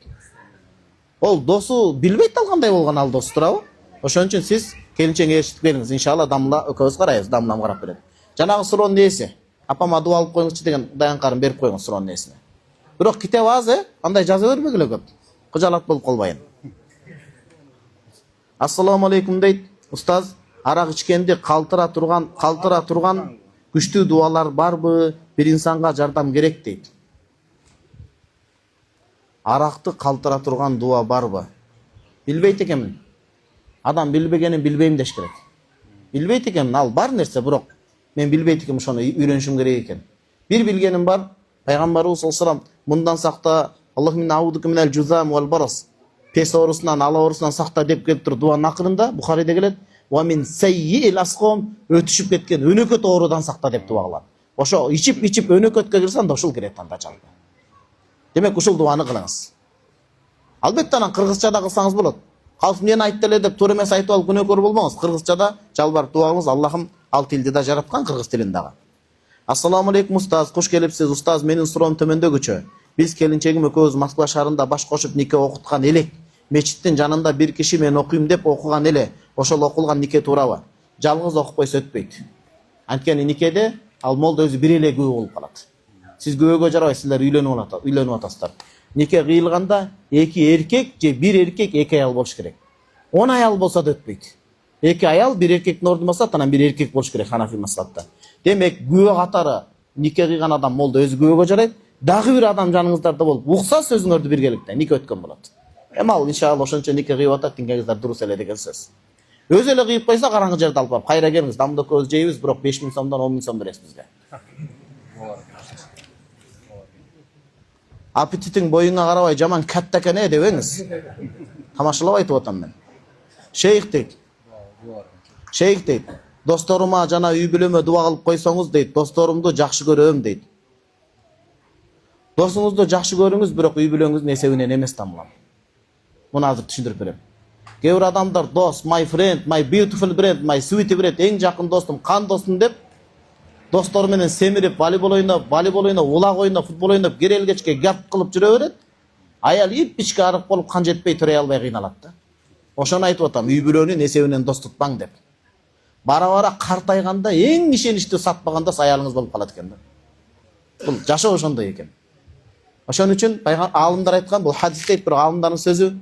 Ол досу билбейт ал кандай болгон ал дос турабы? Ошон үчүн сиз келинчеңге эшитип бериңиз. Иншалла дамла экөөбүз карайбыз, дамлам карап берет. Жанагы суроонун ээси, апама дуа алып коюңузчу деген даянкарын берип коюңуз суроонун ээсине. Бирок китеп аз, андай жаза бербегиле көп. Кыжалат болуп калбайын. Ассаламу алейкум дейт. Устаз, арак ичкенди калтыра турган күчтүү дуалар барбы? Бир инсанга жардам керек дейт. Аракты калтыра турган дуа барбы? Билбейт экенмин. Адам билбегенин билбейм деш керек. Билбейт экенмин, ал бар нерсе, бирок мен билбейт экенмин, ошону үйрөнүшүм керек экен. Бир билгеним бар, пайгамбарыбыз саллаллаху алейхи ва саллям мындан сакта, Аллаху минна аудука минал жузам вал барас. Pes оорусунан, ала оорусунан сакта деп келип туруп дуанын акырында Бухариде келет. Ва мин саййил асқом, өтүшүп кеткен өнөкөт оорудан сакта деп дуа кылат. Ошо ичип өнөкөткө кирсе анда ушул кирет анда жалпы. Демек ушул дуаны кылыңыз. Албетте анан кыргызчада кылсаңыз болот. Калп мен айтты эле деп туура эмес айтып алып күнөөкөр болбоңуз. Кыргызчада жалбарып дуа кылыңыз. Аллахым ал тилди да жараткан, кыргыз тилин дагы. Ассаламу алейкум устаз, куш келипсиз. Устаз, менин суроом төмөндөгүчө. Биз келинчегим экөөбүз Москва шаарында баш кошуп нике окуткан элек. Мечиттин жанында бир киши мен окуйм деп окуган эле. Ошол окулган нике туурабы? Жалгыз окуп койсо өтпөйт. Анткени никеде ал молда өзү бир эле күбө болуп калат. Сиз күбөгө жарабайсыз, силер үйлөнүп атасыздар. Нике кыйылганда эки эркек же бир эркек, эки аял болуш керек. 10 аял болсо да өтпөйт. Эки аял бир эркектин ордуна басат, анан бир эркек болуш керек Ханафи мазхабында. Демек күбө катары нике кыйган адам молда өзү күбөгө жарайт. Дагы бир адам жаныңыздарда болуп укса сөзүңөрдү биргеликте нике өткөн болот. Ал иншалла ошончо нике кыйып атат, тиңеңиздер дурус эле деген сөз. Өзү эле кыйып койсо караңгы жерде алып барып кайра келиңиз. Дамда көз жейбиз, бирок 5000 сомдон 10 000 сом бересиз бизге. Аппетитиң боюңа карабай жаман катта экен дебеңиз. Тамашалап айтып атам мен. Шейх дейт. Досторума жана үй бүлөмө дуа кылып койсоңуз дейт, досторумду жакшы көрөм дейт. Досуңузду жакшы көрүңүз, бирок үй бүлөңүздүн эсебинен эмес тамлам. Муну азыр түшүндүрүп берем. Кээ бир адамдар дос, my friend, my beautiful friend, my sweet friend, эң жакын достум, кан достум деп достору менен семирип, волейбол ойноп, улак ойноп, футбол ойноп, керел кечке гап кылып жүрө берет. Аял ипичке арык болуп кан жетпей төрөй албай кыйналат да. Ошону айтып атам, үй бүлөнүн эсебинен дос тутпаң деп. Бара-бара картайганда эң ишеничтүү сатпагандас аялыңыз болуп калат экен да. Бул жашоо ошондой экен. Ошон үчүн аалымдар айткан, бул хадисте бир аалымдардын сөзү,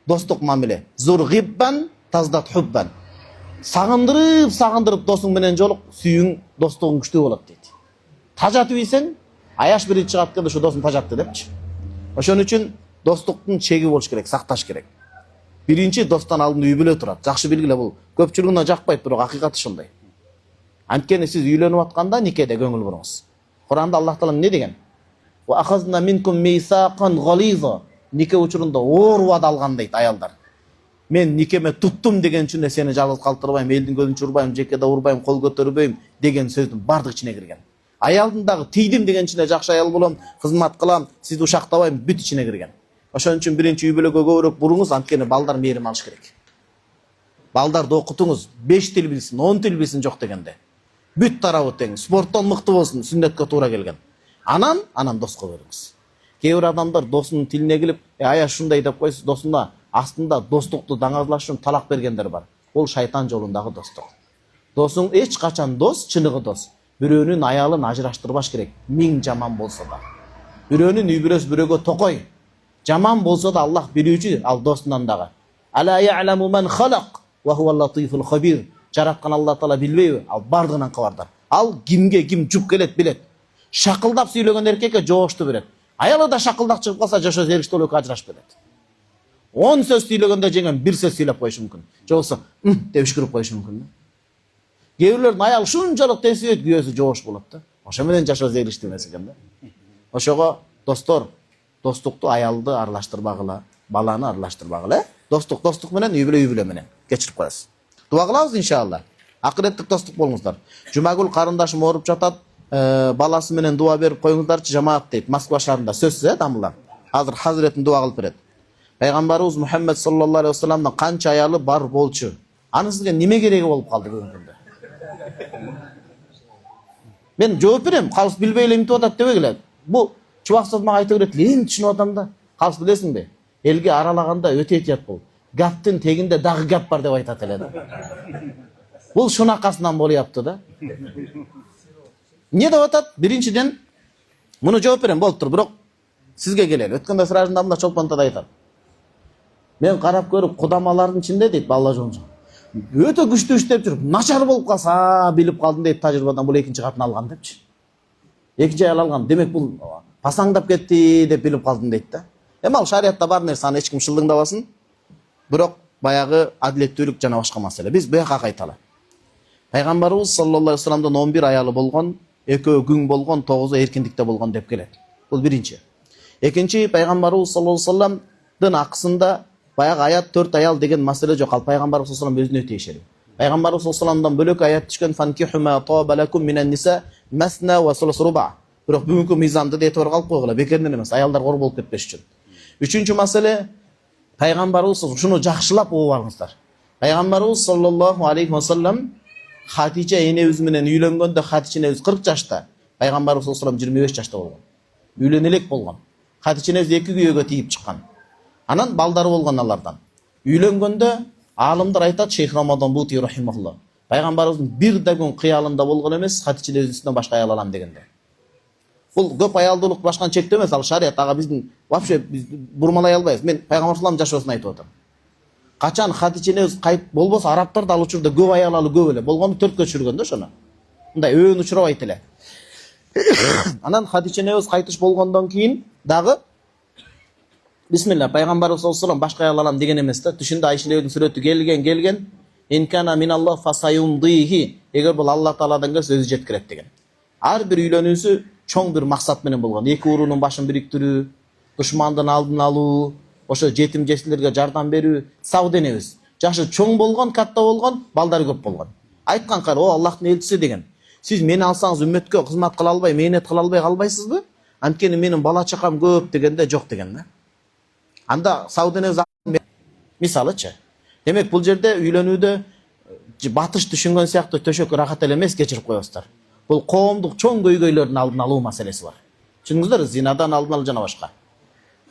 достук мамиле. Зур гиббан таздат хуббан. Сагындырып досуң менен жолук, сүйүң, достугуң күчтүү болот дейт. Тажатып ийсең, аяш бирин чыгат келди, ушу досум тажатты депчи. Ошон үчүн достуктун чеги болуш керек, сакташ керек. Биринчи достон алдын үй бүлө турат. Жакшы билгиле, бул көпчүлүгүнө жакпайт, бирок акыйкат ошондой. Анткени сиз үйлөнүп атканда никеде көңүл буруңуз. Куранда Аллах Таала эмне деген? Ва ахазна минкум мисакан гализа. Нике учурунда оор убада алган дейт аялдар. Мен никеме туттум деген үчүн сени жалгыз калтырбайм, элдин көзүн чурбайм, жекеде урбайм, кол көтөрбөйм деген сөздүн бардыгы ичине кирген. Аялдын дагы тийдим деген үчүн жакшы аял болом, кызмат кылам, сизди ушактабайм, бүт ичине кирген. Ошон үчүн биринчи үй бүлөгө көбүрөөк буруңуз, анткени балдар мээрим алыш керек. Балдарды окутуңуз, 5 тил билсин, 10 тил билсин жок дегенде. Бүт тарабы тең, спорттон мыкты болсун, сүннөткө туура келген. Анан доска бериңиз. Кээ бир адамдар досунун тилине келип, ая ушундай деп койсуз, досуна астында достукту даңазлаш үчүн талак бергендер бар. Ол шайтан жолундагы достук. Досуң эч качан дос, чыныгы дос. Бирөөнүн аялын ажыраштырбаш керек, миң жаман болсо да. Бирөөнүн үй бүлөсү бирөөгө токой. Жаман болсо да Аллах билүүчү, ал достунан дагы. Ала я'ламу ман халак ва хува латифул хабир. Жараткан Алла Таала билбейби? Ал бардыгынан кабардар. Ал кимге ким жуп келет билет. Шакылдап сүйлөгөн эркекке жоошту берет. Аялы да шакылдак чыгып калса жашоо зериштүү экөө ажырашып берет. 10 сөз сүйлөгөндө жеңген 1 сөз сүйлөп коюшу мүмкүн. Же болсо деп үшкүрүп коюшу мүмкүн. Кээ бирлердин аялы шунчалык тесип күйөөсү жоош болот да. Ошо менен жашоо зериштүү эмес экен да. Ошого достор, достукту аялды аралаштырбагыла, баланы аралаштырбагыла. Достук менен үй бүлө менен кечирип коесуз. Дуа кылабыз иншалла. Акыреттик достук болуңуздар. Жумагүл карындашым ооруп жатат. Баласы менен дуа берип коюңуздарчы жамаат дейт. Москва шаарында сөзсүз дамылар. Азыр хазиреттин дуа кылып берет. Пайгамбарыбыз Мухаммед саллаллаху алейхи вассаламдын канча аялы бар болчу? Аны сизге неме кереги болуп калды бүгүнкү күндө? Мен жооп берем, калыс билбей эле эмтип атат дебегиле. Бу чубаксыз мага айта берет, эң түшүнүп атам да. Калыс билесиңби? Элге аралаганда өтө этият бол. Гаптын тегинде дагы гап бар деп айтат эле да. Бул шунакасынан болуяпты да. Эмне деп атат? Биринчиден муну жооп берем, болуптур, бирок сизге келели. Өткөндө сраждамда чолпонтада айтат. Мен карап көрүп, кудамалардын ичинде дейт, балла жонжо. Өтө күчтүү иштеп жүрүп, начар болуп калса, билип калдым дейт, тажрыйбадан бул экинчи катын алган депчи. Экинчи аял алган. Демек бул пасаңдап кетти деп билип калдым дейт да. Ал шариятта бар нерсе, аны эч ким шылдыңдабасын. Бирок баягы адилеттүүлүк жана башка маселе. Биз буяка кайталы. Пайгамбарыбыз саллаллаху алейхи вассаламдын 11 аялы болгон, 2 күң болгон, 9 эркиндикте болгон деп келет. Бул биринчи. Экинчи, пайгамбарыбыз саллаллаху алейхи вассаламдын акысында Баягы аят 4 аял деген маселе жок. Ал пайгамбарыбыз саллаллаху алейхи өзүнө тиешелүү. Пайгамбарыбыз саллаллаху алейхи бөлөк аят түшкөн фанкиху ма табалакум минан ниса масна ва сулус руба. Бирок бүгүнкү мыйзамды да этибар калып койгула, бекерден эмес, аялдар кор болуп кетпеш үчүн. Үчүнчү маселе, пайгамбарыбыз ушуну жакшылап угуп алыңыздар. Пайгамбарыбыз саллаллаху алейхи ва саллям Хатича энебиз менен үйлөнгөндө Хатича энебиз 40 жашта, пайгамбарыбыз саллаллаху алейхи 25 жашта болгон. Үйлөнө элек болгон. Хатича энебиз 2 күйөөгө тийип чыккан. Анан балдары болгон алардан. Үйлөнгөндө алымдар айтат, Шейх Рамадан Бути рахимахуллах. Пайгамбарыбыздын бир да күн кыялында болгон эмес, Хатича энебизден башка аял алам дегенде. Бул көп аялдуулук башкан чектөө эмес, ал шарият, ага биздин вообще биз бурмалай албайбыз. Мен пайгамбар саллаллаху жашоосун айтып атам. Качан Хатича энебиз кайып болбосо, арабтар да ал учурда көп аял алуу көп эле. Болгону 4кө түшүргөн да ошону. Мындай өөн учурабайт эле. Анан Хатича энебиз кайтыш болгондон кийин дагы бисмилла пайгамбарыбыз саллаллаху алейхи башка аял алам деген эмес да. Түшүндө Айша энебиздин сүрөтү келген. Инкана миналлах фасаюмдихи. Эгер бул Аллах Тааладан келсе өзү жеткирет деген. Ар бир үйлөнүүсү чоң бир максат менен болгон. Эки уруунун башын бириктирүү, душмандын алдын алуу, ошо жетим жесирлерге жардам берүү, сау денебиз. Жашы чоң болгон, катта болгон, балдары көп болгон. Айткан кар, о Аллахтын элчиси деген. Сиз мени алсаңыз үммөткө кызмат кыла албай, мээнет кыла албай калбайсызбы? Анткени менин бала чакам көп дегенде жок деген да. Анда сау денебиз мисалычы. Демек бул жерде үйлөнүүдө батыш түшүнгөн сыяктуу төшөк рахат эле эмес, кечирип коесуздар. Бул коомдук чоң көйгөйлөрдүн алдын алуу маселеси бар. Түшүндүңүздөр, зинадан алдын алуу жана башка.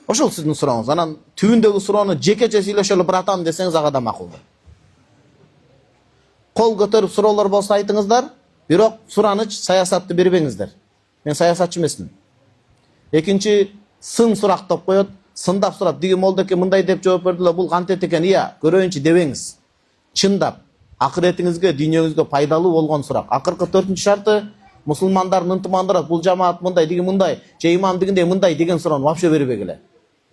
Ошол сиздин сурооңуз. Анан түбүндөгү суроону жекече сүйлөшөлү братан десеңиз ага да макулдуу. Кол көтөрүп суроолор болсо айтыңыздар, бирок сураныч саясатты бербеңиздер. Мен саясатчы эмесмин. Экинчи сын сурактап коет, сындап сурап, диги молдоке мындай деп жооп бердилер, бул кантет экен, ия, көрөйүнчү дебеңиз. Чындап, акыретиңизге, дүйнөңүзгө пайдалуу болгон сурак. Акыркы 4-нчү шарты мусулмандардын ынтымандары, бул жамаат мындай, диги мындай, же имам дегендей мындай деген суроону вообще бербегиле.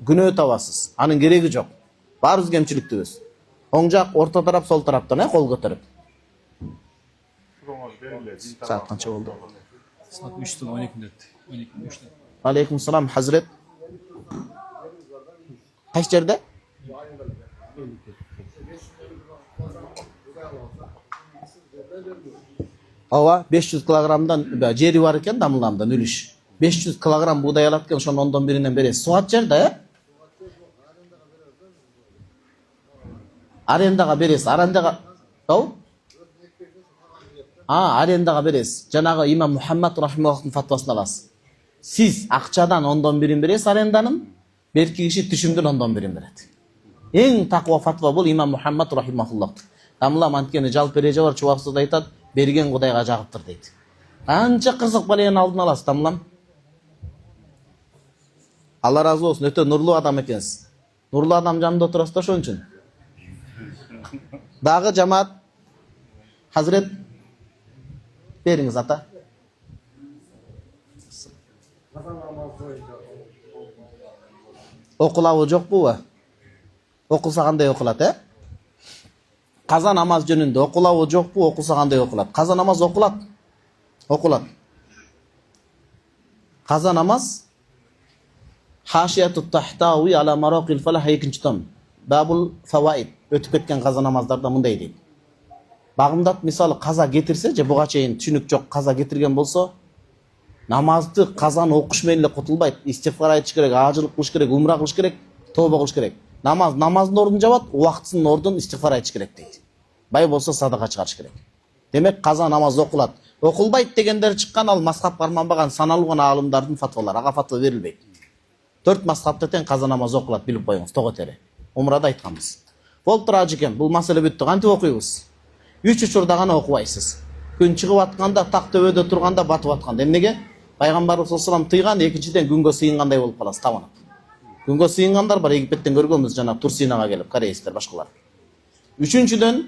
Күнөө табасыз. Анын кереги жок. Баарыбыз кемчиликтүүбүз. Оң жак, орто тарап, сол тараптан кол көтөрүп. Саат канча болду? Saat 3'te 12 dedi. 12'de. Алейкум салам, Hazret. Кайсы жерде? Ооба, 500 килограммдан жери бар экен дамыландан үлүш. 500 килограмм буудай алат экен, ошонун 1/10-ден бересиз. Суат жерде, арендага бересиз. Арендага, арендага бересиз. Жанагы имам Мухаммад рахимахуллахтын фатвасын аласыз. Сиз акчадан 1/10 бересиз аренданын, берки киши түшүмдүн 1/10 берет. Эң таква фатва бул имам Мухаммад рахимахуллах. Тамлам анткени жалпы эреже бар, чубаксыз айтат, берген Кудайга жагыптыр дейт. Анча кызык баленин алдын аласыз, тамлам. Алла разы болсун, өтө нурлуу адам экенсиз. Нурлуу адам жанында отурасыз да ошон үчүн. Дагы жамаат Hazret бериңиз ата. Окулабы жокпу? Окулса кандай окулат, Каза намаз жөнүндө окулабы жокпу? Окулса кандай окулат? Каза намаз окулат. Окулат. Каза намаз Хашияту тахтауи ала маракил фалах 2-нчи том. Бабул фаваид. Өтүп кеткен каза намаздарда мындай дейт. Багымдат мисалы каза кетирсе, же буга чейин түшүнүк жок каза кетирген болсо, намазды казаны окуш менен эле кутулбайт. Истигфар айтыш керек, ажылык кылыш керек, умра кылыш керек, тобо кылыш керек. Намаздын ордун жабат, убактысынын ордун истигфар айтыш керек дейт. Бай болсо садака чыгарыш керек. Демек каза намаз окулат. Окулбайт дегендер чыккан, ал мазхаб карманбаган саналуу гана аалымдардын фатвалары. Ага фатва берилбейт. 4 мазхабта тең каза намаз окулат, билип коюңуз, того тери. Умрада айтканбыз. Болуп турат экен, бул маселе бүттү. Кантип окуйбуз? 3 учурда гана окубайсыз. Күн чыгып атканда, так төбөдө турганда, батып атканда. Эмнеге? Пайгамбарыбыз саллаллаху алейхи тыйган, экинчиден күнгө сыйынгандай болуп каласыз, табанып. Күнгө сыйынгандар бар, Египеттен көргөнбүз, жана Турсинага келип, кореецтер, башкалар. Үчүнчүдөн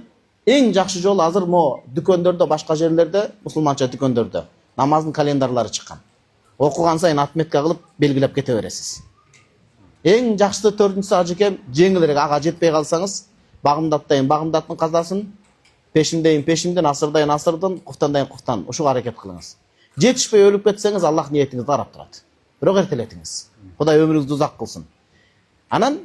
эң жакшы жол азыр мо дүкөндөрдө, башка жерлерде, мусулманча дүкөндөрдө намаздын календарлары чыккан. Окуган сайын отметка кылып белгилеп кете бересиз. Эң жакшысы 4-нчүсү ажекем, жеңилирээк, ага жетпей калсаңыз, багымдаттайын багымдаттын казасын, пешимдейин пешимден, асырдайын асырдын, куфтандайын куфтан. Ушуга аракет кылыңыз. Жетишпей өлүп кетсеңиз, Аллах ниетиңизди карап турат. Бирок эртелетиңиз. Кудай өмүрүңүздү узак кылсын. Анан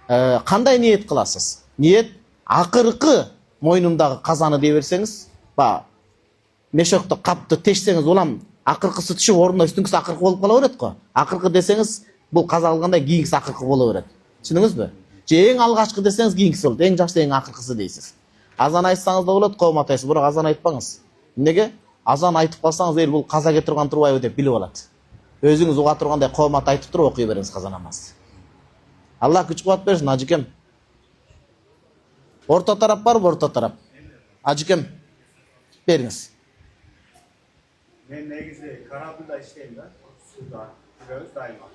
Кандай ниет кыласыз? Ниет акыркы мойнумдагы казаны дей берсеңиз, мешокто капты тешсеңиз, улам акыркысы түшүп ордуна үстүңкүсү акыркы болуп кала берет го. Акыркы десеңиз, бул каза кылгандай кийинкиси акыркы боло берет. Түшүндүңүзбү? Же эң алгачкы десеңиз кийинкиси болот. Эң жакшы эң акыркысы дейсиз. Азан айтсаңыз да болот, коом атайсыз, бирок азан айтпаңыз. Эмнеге? Азан айтып калсаңыз, бул каза кете турган турбайбы деп билип алат. Өзүңүз уга тургандай коом ат айтып туруп окуй бериңиз каза намазды. Аллах күч кубат берсин, ажыкем. Орто тарап барбы, орто тарап? Ажыкем, бериңиз. Мен негизи кораблда иштейм да, суда жүрөбүз дайыма.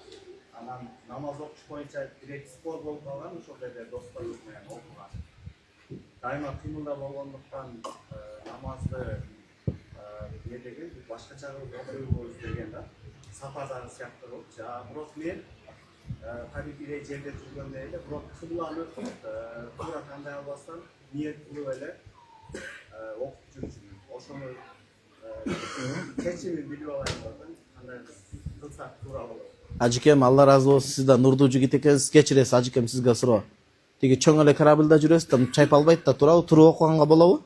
Анан намаз окуш боюнча бир спор болуп калган, ошол жерде досторубуз менен окуган. Дайыма кыймылда болгондуктан намазды эмнедеги башкача окуйбуз деген да. Сапарда сыяктуу болуп, бирок мен кадимки жерде жүргөндө эле, бирок кыбланы туура тандай албастан ниет кылып эле окуп жүрчүмүн. Ошону чечимин билип алайын деп, кандай кылсак туура болот. Ажыкем, Алла разы болсун, сиз да нурдуу жигит экенсиз. Кечиресиз, ажыкем, сизге суроо. Тиги чоң эле кораблда жүрөсүз да, чайпалбайт да, туурабы? Туруп окуганга болобу?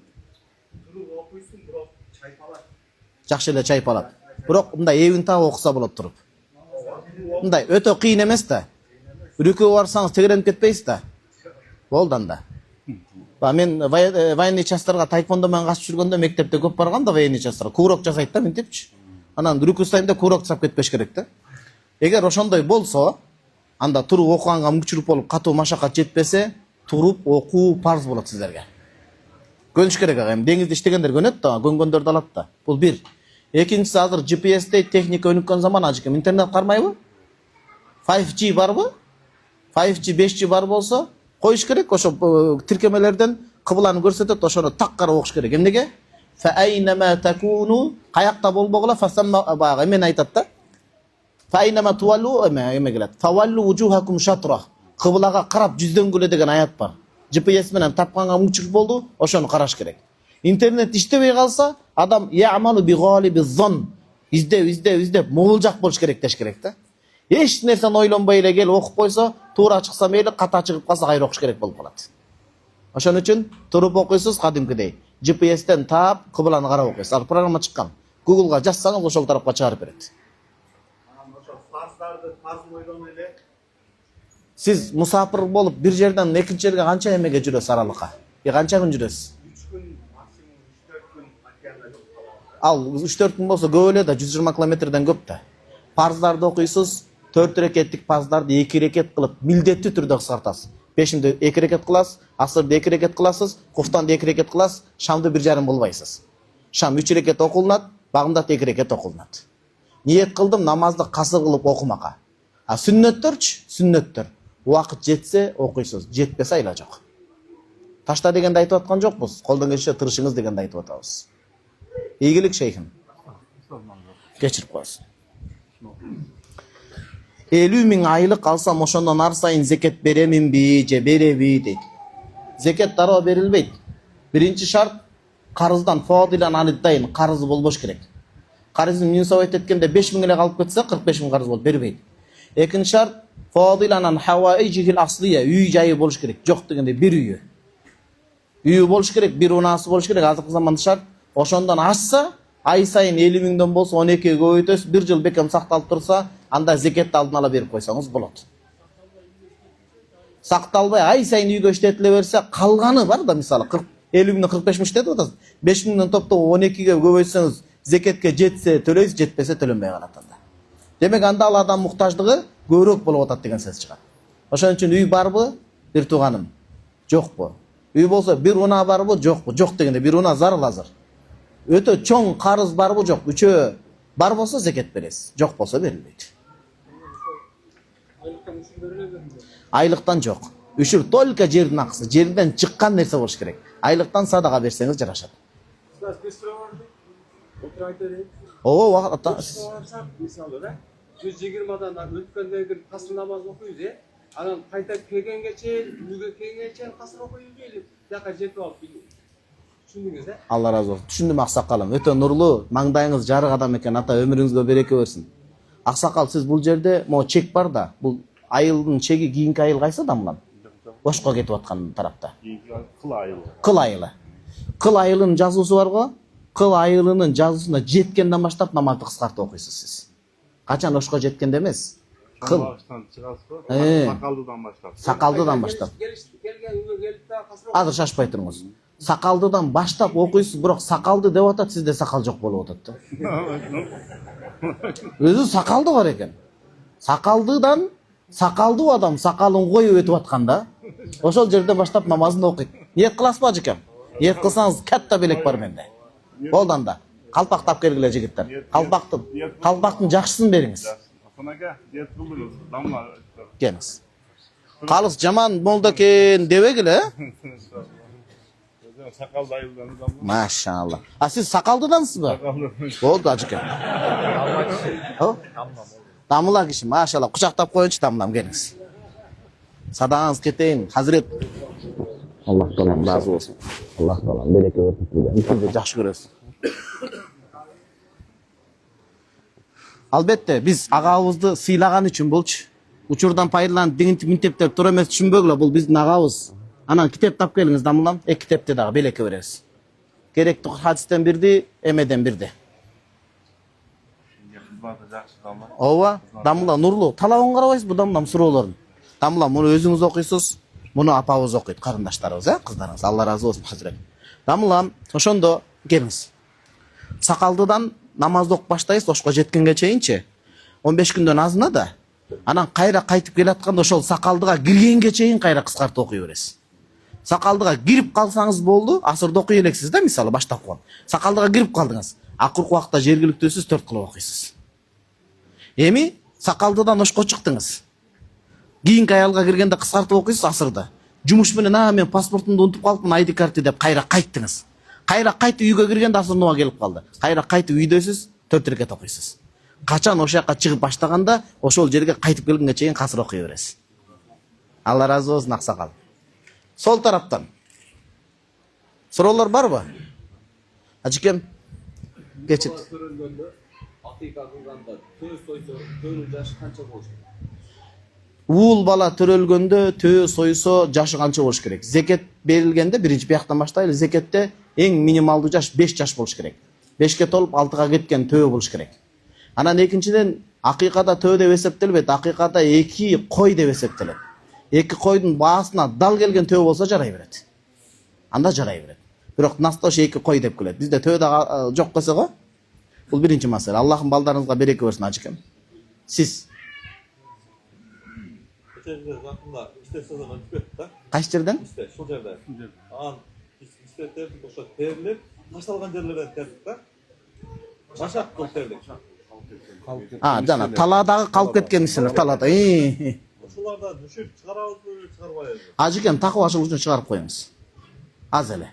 Туруп окуйсуң, бирок чайпалат. Жакшы эле чайпалат. Бирок мындай эбин таап окуса болот туруп. Мындай өтө кыйын эмес да. Үрүккө барсаңыз тегеренип кетпейсиз да. Болду анда. Мен военный частарга тайквондо менен качып жүргөндө мектепте көп баргам да военный частарга. Курок жасайт да мынтипчи. Анан үрүккө устайм курок жасап кетпеш керек да. Эгер ошондой болсо, анда туруп окуганга мүмкүнчүлүк болуп катуу машакат жетпесе, туруп окуу парз болот сиздерге. Көнүш керек ага. Деңизде иштегендер көнөт да, көнгөндөрдү алат да. Бул бир. Экинчиси, азыр GPS-те техника өнүккөн заман, ажыкем, интернет кармайбы? 5G барбы? 5G, 5G бар болсо, коюш керек, ошо тиркемелерден кыбланы көрсөтөт, ошону так карап окуш керек. Эмнеге? Фа айнама такуну, каякта болбогула, фасамма бага эмен айтат да. Фа айнама туаллу эме келет. Фаваллу вужухакум шатра. Кыблага карап жүздөнгүлө деген аят бар. GPS менен тапканга мүмкүнчүлүк болду, ошону караш керек. Интернет иштебей калса, адам я'малу би галиби зон. Издеп, могулжак болуш керек деш керек да. Эч нерсени ойлонбой эле кел окуп койсо, туура чыкса мейли, ката чыгып калса кайра окуш керек болуп калат. Ошон үчүн туруп окуйсуз кадимкидей. GPS-тен таап, кыбланы карап окуйсуз. Ал программа чыккан. Google'га жазсаңыз ошол тарапка чыгарып берет. Анан ошо фарздарды фарз ойлоно эле. Сиз мусафир болуп бир жерден экинчи жерге канча эмеге жүрөсүз аралыкка? Канча күн жүрөсүз? 3 күн, максимум 3-4 күн океанда жүрүп калабыз. Ал 3-4 күн болсо көп эле да, 120 километрден көп да. Парздарды окуйсуз, 4 рекеттик парздарды 2 рекет кылып, милдеттүү түрдө кыскартасыз. Пешимде 2 рекет кыласыз, асырды 2 рекет кыласыз, куфтанды 2 рекет кыласыз, шамды 1,5 болбайсыз. Шам 3 рекет окулунат, багымдат 2 рекет окулунат. Ниет кылдым намазды касыр кылып окумакка. А сүннөттөрчү, сүннөттөр. Убакыт жетсе окуйсуз, жетпесе айла жок. Ташта дегенди айтып аткан жокпуз, колдон келишинче тырышыңыз дегенди айтып атабыз. Ийгилик шейхим. Кечирип коесуң. 50 миң айлык алсам, ошондон ар сайын зекет береминби же береби дейт. Зекет дароо берилбейт. Биринчи шарт карыздан фадилан алиддайн, карызы болбош керек. Карызын мünasabet эткенде 5 миң эле калып кетсе, 45 миң карыз болот, бербейт. Экинчи шарт фадилан хаваижил аслия, үй жайы болуш керек. Жок дегенде бир үйү. Үйү болуш керек, бир унасы болуш керек. Азыркы заманда шарт. Ошондон ашса, ай сайын 50 миңден болсо 12-ге көбөйтөсүз, 1 жыл бекем сакталып турса, анда зекетти алдын ала берип койсоңуз болот. Сакталбай ай сайын үйгө иштетиле берсе, калганы бар да, мисалы 50 миңден 45 миң иштетип атасыз. 5 миңден топтоп 12-ге көбөйтсөңүз, зекетке жетсе төлөйсүз, жетпесе төлөнбөй калат анда. Демек анда ал адам муктаждыгы көбүрөөк болуп атат деген сөз чыгат. Ошон үчүн үй барбы? Бир тууганым. Жокпу? Үй болсо бир уна барбы? Жокпу? Жок дегенде бир уна зарыл азыр. Өтө чоң карыз барбы? Жок. Үчөө бар болсо зекет бересиз. Жок болсо берилбейт. Айлыктан үчүн берилеби? Айлыктан жок. Үшүр только жердин акысы, жерден чыккан нерсе болуш керек. Айлыктан садага берсеңиз жарашат. Сиз бес суроо бар. Отур айта берейин. Оо, Мисалы да 120-дан өткөндөн кийин касыр намаз окуйбуз, анан кайта келгенге чейин, үйгө келгенге чейин касыр окуйбуз или жака жетип алып түшүндүңүз да? Алла разы болсун. Түшүндүм аксакалым. Өтө нурлуу, маңдайыңыз жарык адам экен. Ата өмүрүңүзгө береке берсин. Аксакал, сиз бул жерде чек бар да. Бул айылдын чеги кийинки айыл кайсы дамлан? Ошко кетип аткан тарапта. Kıl ayılı. Кыл айылы. Кыл айылынын жазуусу бар го. Кыл айылынын жазуусуна жеткенден баштап намазды кыскартып окуйсуз сиз. Качан ошко жеткенде эмес. Кыл. Baştan çıkarsın. Sakallıdan başlar. Сакалдыдан баштап. Келген үйгө келип да касыр Азыр шашпай туруңуз. Сакалдыдан баштап окуйсуз, бирок сакалды деп атат, сизде сакал жок болуп атат да. Өзү сакалды бар экен. Сакалдыдан сакалдуу адам сакалын коюп өтүп атканда, ошол жерде баштап намазын окуйт. Ниет кыласызбы ажыкем? Ниет кылсаңыз катта белек бар менде. Болду анда. Калпак тап келгиле жигиттер. Калпактын жакшысын бериңиз. Sana gel. Diyet kıldınız. Damla. Келиңиз. Калыс жаман молда экен дебегиле. Sakal dayılıdan damla. Машалла. А сиз сакалдыдансызбы? Болду ажыкем. Дамыла киши, машалла. Кучактап коюнчу дамылам, келиңиз. Садагыңыз кетейин, Хазирет. Аллах таалам разы болсун. Аллах таалам береке берсин. Сизди жакшы көрөсүз. Албетте, биз агабызды сыйлаган үчүн болчу. Учурдан пайдаланып деген минтептер туура эмес түшүнбөгүлө, бул биздин агабыз. Анан китеп тап келиңиз дамылам, китепти дагы белекке беребиз. Керектүү хадистен бирди, эмеден бирди. Hizmetı жақсы damla. Ооба, дамыла нурлуу. Талабын карабайсызбы дамылам суроолорун? Дамылам, муну өзүңүз окуйсуз, муну апабыз окуйт, карындаштарыбыз, кыздарыңыз. Алла разы болсун, Хазирет. Дамылам, ошондо келиңиз. Сакалдыдан намазды окуп баштайсыз, ошко жеткенге чейинчи 15 күндөн азына да. Анан кайра кайтып келатканда ошол сакалдыга киргенге чейин кайра кыскартып окуй бересиз. Сакалдыга кирип калсаңыз болду, асырда окуй элексиз да, мисалы баштап койгон. Сакалдыга кирип калдыңыз. Акыркы убакта жергиликтүүсүз 4 кылып окуйсуз. Эми сакалдыдан ошко чыктыңыз. Кийинки аялга киргенде кыскартып окуйсуз асырда. Жумуш менен мен паспортумду унутуп калыпмын, ID карты деп кайра кайттыңыз. Кайра кайтып үйгө киргенде асыр нума келип калды. Кайра кайтып үйдөсүз, 4 рекет окуйсуз. Качан ошол жака чыгып баштаганда, ошол жерге кайтып келгенге чейин касыр окуй бересиз. Алла разы болсун, аксакал. Сол тараптан. Суроолор барбы? Ажыкем, кечит. төрөлгөндө акыйка кылганда төө сойсо төөнүн жашы канча болуш керек? Уул бала төрөлгөндө төө сойсо жашы канча болуш керек? Зекет берилгенде биринчи бияктан баштайлы. Зекетте эң минималдуу жаш 5 жаш болуш керек. 5ке толуп 6га кеткен төө болуш керек. Анан экинчиден акыйкада төө деп эсептелбейт, акыйкада 2 кой деп эсептелет. 2 койдун баасына дал келген төө болсо жарай берет. Анда жарай берет. Бирок настош 2 кой деп келет. Бизде төө да жок болсо го. Бул биринчи маселе. Аллахым балдарыңызга береке берсин, ажыкем. Сиз Жақында істе сызығын түпетті да. кайсы жерден? Істе, сол жерде. Ан істе тердік, ошо теріліп, ташталған жерлерден тердік да. Жашап қыл тердік. Жана таладагы калып кеткенсиңер, талада. Ошоларда düşүп чыгарабызбы, чыгарбайбызбы? Ажыкем такып ашыгуу үчүн чыгарып коюңуз. Аз эле.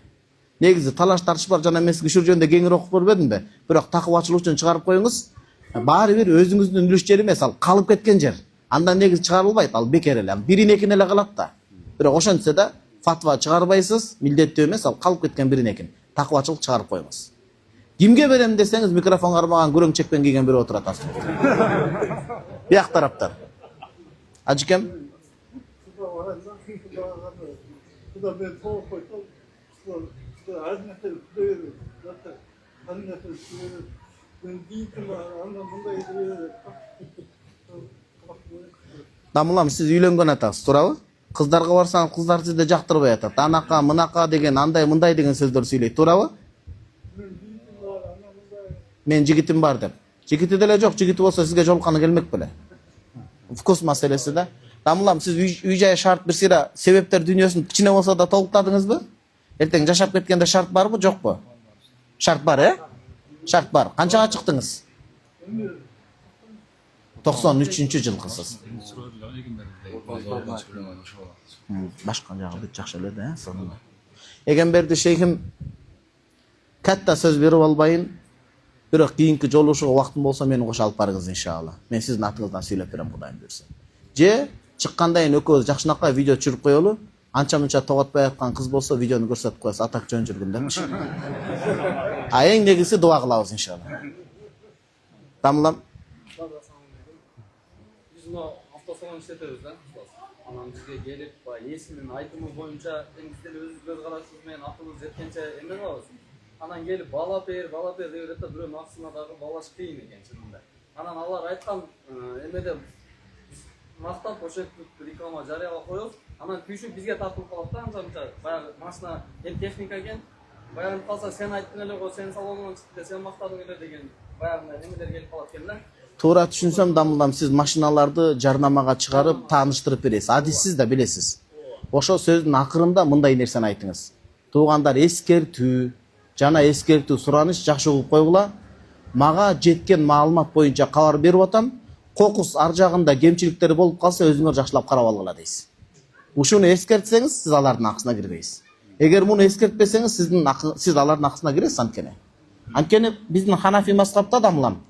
Негизи талаш тартыш бар, жана мен күшүр жөнүндө кеңири окуп бербедимби? Бирок такып ачылуу үчүн чыгарып коюңуз. Баары бир өзүңүздүн үлүш жери эмес, ал калып кеткен жер. Андан негизи чыгарылбайт, ал бекер эле. Бирин экин эле калат да. Бирок ошентсе да фатва чыгарбайсыз, милдеттүү эмес, ал калып кеткен бирин экин. Такып ачылып чыгарып коюңуз. Кимге берем десеңиз, микрофон кармаган күрөң чекпен кийген бирөө отурат астында. Бияк тараптан. Ажыкем, дамылам, сиз үйлөнгөн атасыз, туурабы? Кыздарга барсаң, кыздар сизди жактырбай атат. Анака, мынака деген, андай, мындай деген сөздөр сүйлөйт, туурабы? Мен жигитим бар деп. Жигити деле жок, жигити болсо сизге жолукканы келмек беле. Вкус маселеси да. Дамылам, сиз үй жай шарт бир сыйра себептер дүйнөсүн кичине болсо да толуктадыңызбы? Эртең жашап кеткенде шарт барбы, жокпу? Шарт бар, Шарт бар. Канчага чыктыңыз? 93-жылкысыз. Башка жагы бүт жакшы эле да, сонун. Эгемберди шейхим катта сөз берип албайын. Бирок кийинки жолугушууга убактым болсо мени кошо алып барыңыз иншалла. Мен сиздин атыңыздан сүйлөп берем, Кудайым буйрса. Же чыккандан кийин экөөбүз жакшынакай видео түшүрүп коелу. Анча-мынча тоготпой аткан кыз болсо видеону көрсөтүп коесуз, атак жөн жүргүн депчи. А эң негизи дуа кылабыз иншалла. Дамылам. Биз мына автосына болгон иштетебиз да. Анан бизге келип, эсинин айтымы боюнча биз деле өз көз карашыбыз менен акылыбыз жеткенче эме кылабыз. Анан келип бала бер деп берет да, бирөөнүн акысына дагы балаш кыйын экен чынында. Анан алар айткан эмеде мактап ошентип реклама жарыялап коебуз. Анан күйшүк бизге тартылып калат да, анча баягы машина эм техника экен. Баягы калса сен айттың эле го, сен салонунан чыкты, сен мактадың эле деген баягы немелер келип калат экен да. Туура түшүнсөм, Дамылдам, сиз машиналарды жарнамага чыгарып, тааныштырып бересиз. Адиссиз да билесиз. Ошо сөздүн акырында мындай нерсени айтыңыз. Туугандар, эскертүү жана эскертүү сураныш жакшы угуп койгула. Мага жеткен маалымат боюнча кабар берип атам. Кокус ар жагында кемчиликтер болуп калса, өзүңөр жакшылап карап алгыла дейсиз. Ушуну эскертсеңиз, сиз алардын акысына кирбейсиз. Эгер муну эскертпесеңиз, сиз алардын акысына киресиз анткени. Анткени биздин Ханафи мазхабта Дамылам,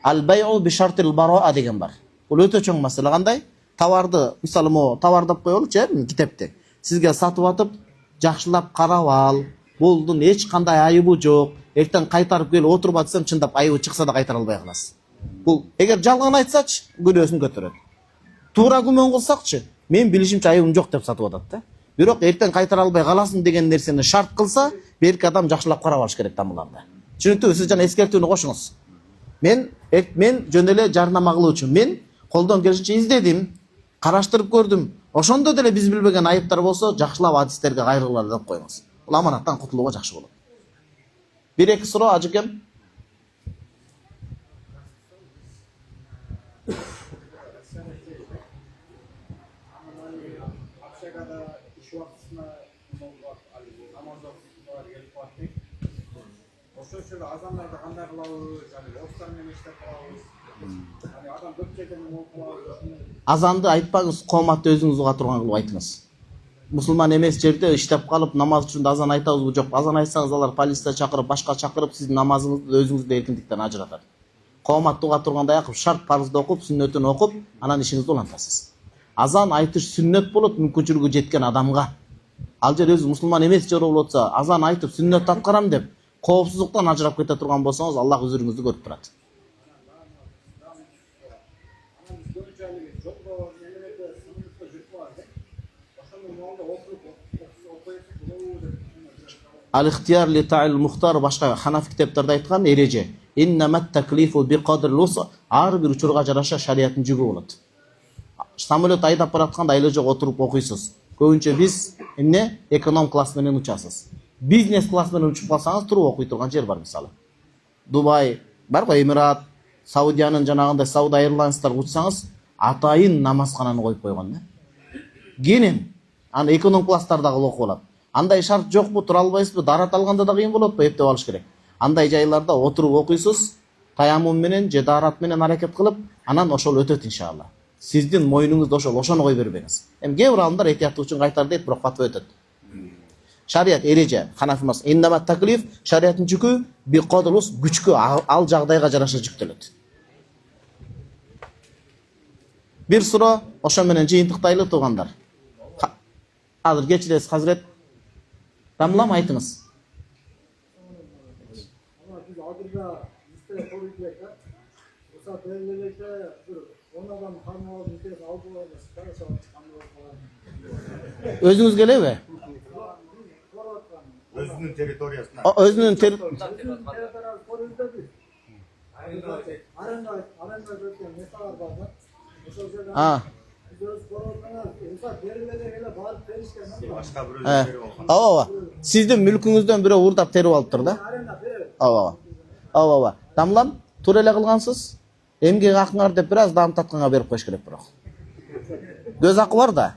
Ал-бай'у би шартил бароа деген бар. Бул өтө чоң маселе. Кандай? Товарды, мисалы мо товардап коелучу, китепти. Сизге сатып атып, жакшылап карап ал. Булдун эч кандай айыбы жок. Эртең кайтарып келип отуруп атсам, чындап айыбы чыкса да кайтара албай каласыз. Бул эгер жалган айтсачы, күнөөсүн көтөрөт. Туура күмөн кылсакчы, мен билишимче айыбым жок деп сатып атат да. Бирок эртең кайтара албай каласың деген нерсени шарт кылса, берки адам жакшылап карап алыш керек Дамыланда. Түшүнүктүбү? Сиз жана эскертүүнү кошуңуз. Мен жөн эле жарнама кылуучу. Мен колдон келишинче издедим, караштырып көрдүм. Ошондо деле биз билбеген айыптар болсо, жакшылап адистерге кайрылгыла деп коюңуз. Бул аманаттан кутулууга жакшы болот. 1-2 суроо ажыкем. Akşaka'da iş vaktisine namaz okusunlar gelip baktık. Şöyle azanlarda kanday kılavuz, hani ortalarından işler kılavuz. Hani adam gökçeden okulavuz. Азанды айтпаңыз, кооматты өзүңүз уга турган кылып айтыңыз. Мусулман эмес жерде иштеп калып, намаз үчүн азан айтабызбы жок? Азан айтсаңыз, алар полиция чакырып, башка чакырып, сиздин намазыңызды өзүңүздү эркиндиктен ажыратат. Кооматты уга тургандай акып, шарт парызды окуп, сүннөтүн окуп, анан ишиңизди улантасыз. Азан айтыш сүннөт болот мүмкүнчүлүгү жеткен адамга. Ал жер өзү мусулман эмес жер болуп атса, азан айтып сүннөт аткарам деп, коопсуздуктан ажырап кете турган болсоңуз, Аллах өзүңүздү көрүп турат. Ал-ихтияр ли та'ил мухтар башка Ханафи китептерде айткан эреже. Иннамат таклифу би кадрил уса. Ар бир учурга жараша шариаттын жүгү болот. Самолет айдап баратканда айла жок отуруп окуйсуз. Көбүнчө биз эмне эконом класс менен учасыз. Бизнес класс менен учуп калсаңыз туруп окуй турган жер бар мисалы. Дубай бар го, Эмират, Саудиянын жанагындай Сауд Airlines'тар учсаңыз, атайын намазкананы коюп койгон да. Кенен аны эконом класстарда окуп алат. Андай шарт жокпу, тура албайсызбы, дарат алганда да кыйын болот, эптеп алыш керек. Андай жайларда отуруп окуйсуз, таяммум менен же дарат менен аракет кылып, анан ошол өтөт иншалла. Сиздин мойнуңузда ошону кой бербеңиз. Эми кээ бир адамдар этияттык үчүн кайтар дейт, бирок фатва өтөт. Шарият эреже, Ханафи мас, иннамат таклиф, шариаттын жүкү би кадрус, күчкө ал жагдайга жараша жүктөлөт. Бир суроо, ошо менен жыйынтыктайлы туугандар. Азыр кечиресиз Хазирет. Дамлам айтыңыз. Biz adırda listeye koyacaklar. Yoksa belirleyecekler. Onlardan kanal listesi aldılarız. Karasa kanal falan. Özünüz gelebe? Özünün teritoriyasına. Özünün Aranda götüren mesalar var. Ha. Başka bir özürleri olsun. Aba. Sizdin mülküңүздөн бирөө уурдап терип алыптыр да? Aba. Дамлам, туура эле кылгансыз. Эмгек акыңар деп бир аз дамтатканга берип коюш керек бирок. Көз акы бар да.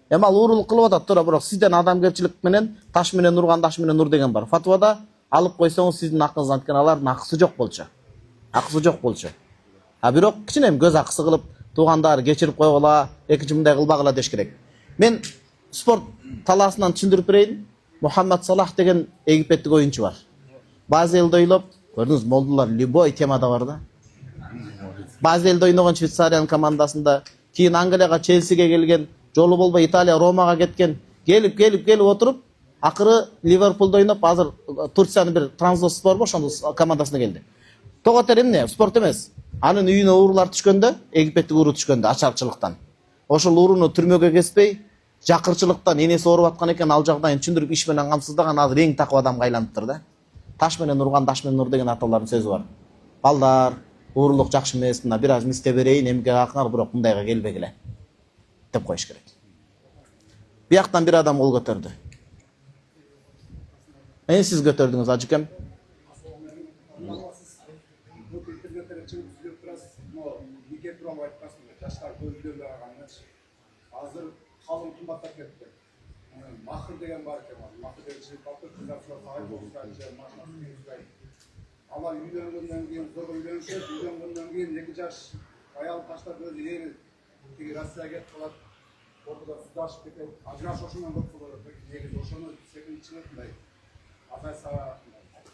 Эми ал уурулук кылып атат туура, бирок сизден адамгерчилик менен таш менен урган таш менен ур деген бар. Фатвада алып койсоңуз сиздин акыңыз, анткени алардын акысы жок болчу. А бирок кичине көз акысы кылып туугандар кечирип койгула, экинчи мындай кылбагыла деш керек. Мен спорт талаасынан түшүндүрүп берейин. Мухаммад Салах деген египеттик оюнчу бар. Базелде ойлоп, көрдүңүз, молдулар любой темада бар да. Базелде ойногон Швейцариянын командасында, кийин Англияга, Челсиге келген, жолу болбой Италия, Ромага кеткен, келип отуруп, акыры Ливерпулда ойноп, азыр Турциянын бир Трабзонспор бар, ошонун командасына келди. Тоготер эмне? Спорт эмес. Анын үйүнө уурулар түшкөндө, египеттик ууру түшкөндө ачарчылыктан. ошол ууруну түрмөгө кеспей, жакырчылыктан энеси ооруп аткан экен, ал жагдайын түшүндүрүп иш менен камсыздаган азыр эң такып адамга айланыптыр да. Таш менен урган даш менен ур деген аталардын сөзү бар. Балдар, уурулук жакшы эмес, мына бир аз мисте берейин, эмгек акыңар, бирок мындайга келбегиле деп коюш керек. Бияктан бир адам кол көтөрдү. Сиз көтөрдүңүз, ажыкем. Hazır kalın kumbata ketdi. Mahır degen var ekan. Mahır degen şey kaptı, kızlar sahip olsa, maşnası yüzday. Ama üylөнгөндөн кийин зор үйлөнүшөт, үйлөнгөндөн кийин 2 жаш аял таштап өзү ери тиги Россияга кетип калат. Ортодо судашып кетет. Ажыраш ошондон көп болот. Негизи ошону секинчилик мындай. Азайса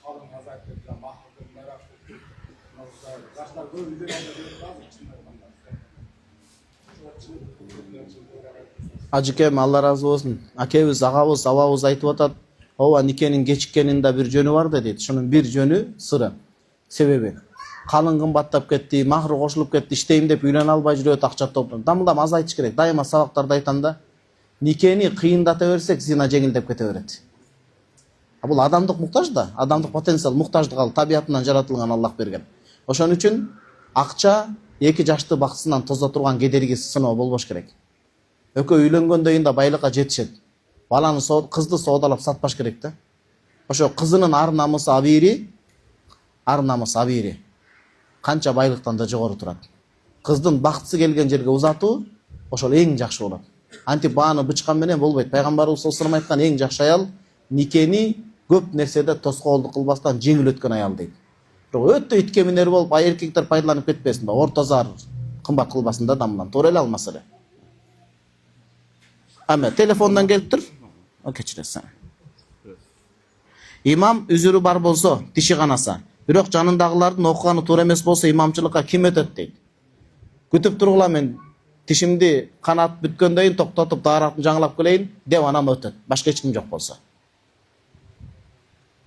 калың азайып кетти, махыр мерак. Жаштар көп үйлөнгөндө азыр чындап Ажыкем, Алла разы болсун. Акебиз, агабыз, абабыз айтып атат. Ооба, никенин кечиккенин да бир жөнү бар да дейт. Шунун бир жөнү сыры. Себеби калың кымбаттап кетти, махры кошулуп кетти, иштейм деп үйлөнө албай жүрөт, акча топтоп. Дамылдам аз айтыш керек. Дайыма сабактарда айтам да. Никени кыйындата берсек, зина жеңилдеп кете берет. Бул адамдык муктаж да, адамдык потенциал, муктаждык ал табиятынан жаратылган Аллах берген. Ошон үчүн акча эки жашты бакытсынан тозо турган кедерги сыноо болбош керек. Экөө үйлөнгөндөн да байлыкка жетишет. Баланы кызды соодалап сатпаш керек да. Ошо кызынын ар намысы абийри. Канча байлыктан да жогору турат. Кыздын бактысы келген жерге узатуу ошол эң жакшы болот. Антип бааны бычкан менен болбойт. Пайгамбарыбыз саллаллаху алейхи айткан эң жакшы аял никени көп нерседе тоскоолдук кылбастан жеңил өткөн аял дейт. Бирок өтө итке минер болуп, эркектер пайдаланып кетпесин да, орто зар кымбат кылбасын да дамынан. Туура эле ал маселе. Ама телефондон келиптир. Кечиресиң. Имам үзүрү бар болсо, тиши канаса, бирок жанындагылардын окуганы туура эмес болсо, имамчылыкка ким өтөт дейт. Күтүп тургула, мен тишимди канат бүткөндөн токтотуп, дааратын жаңылап келейин деп анам өтөт. Башка эч ким жок болсо.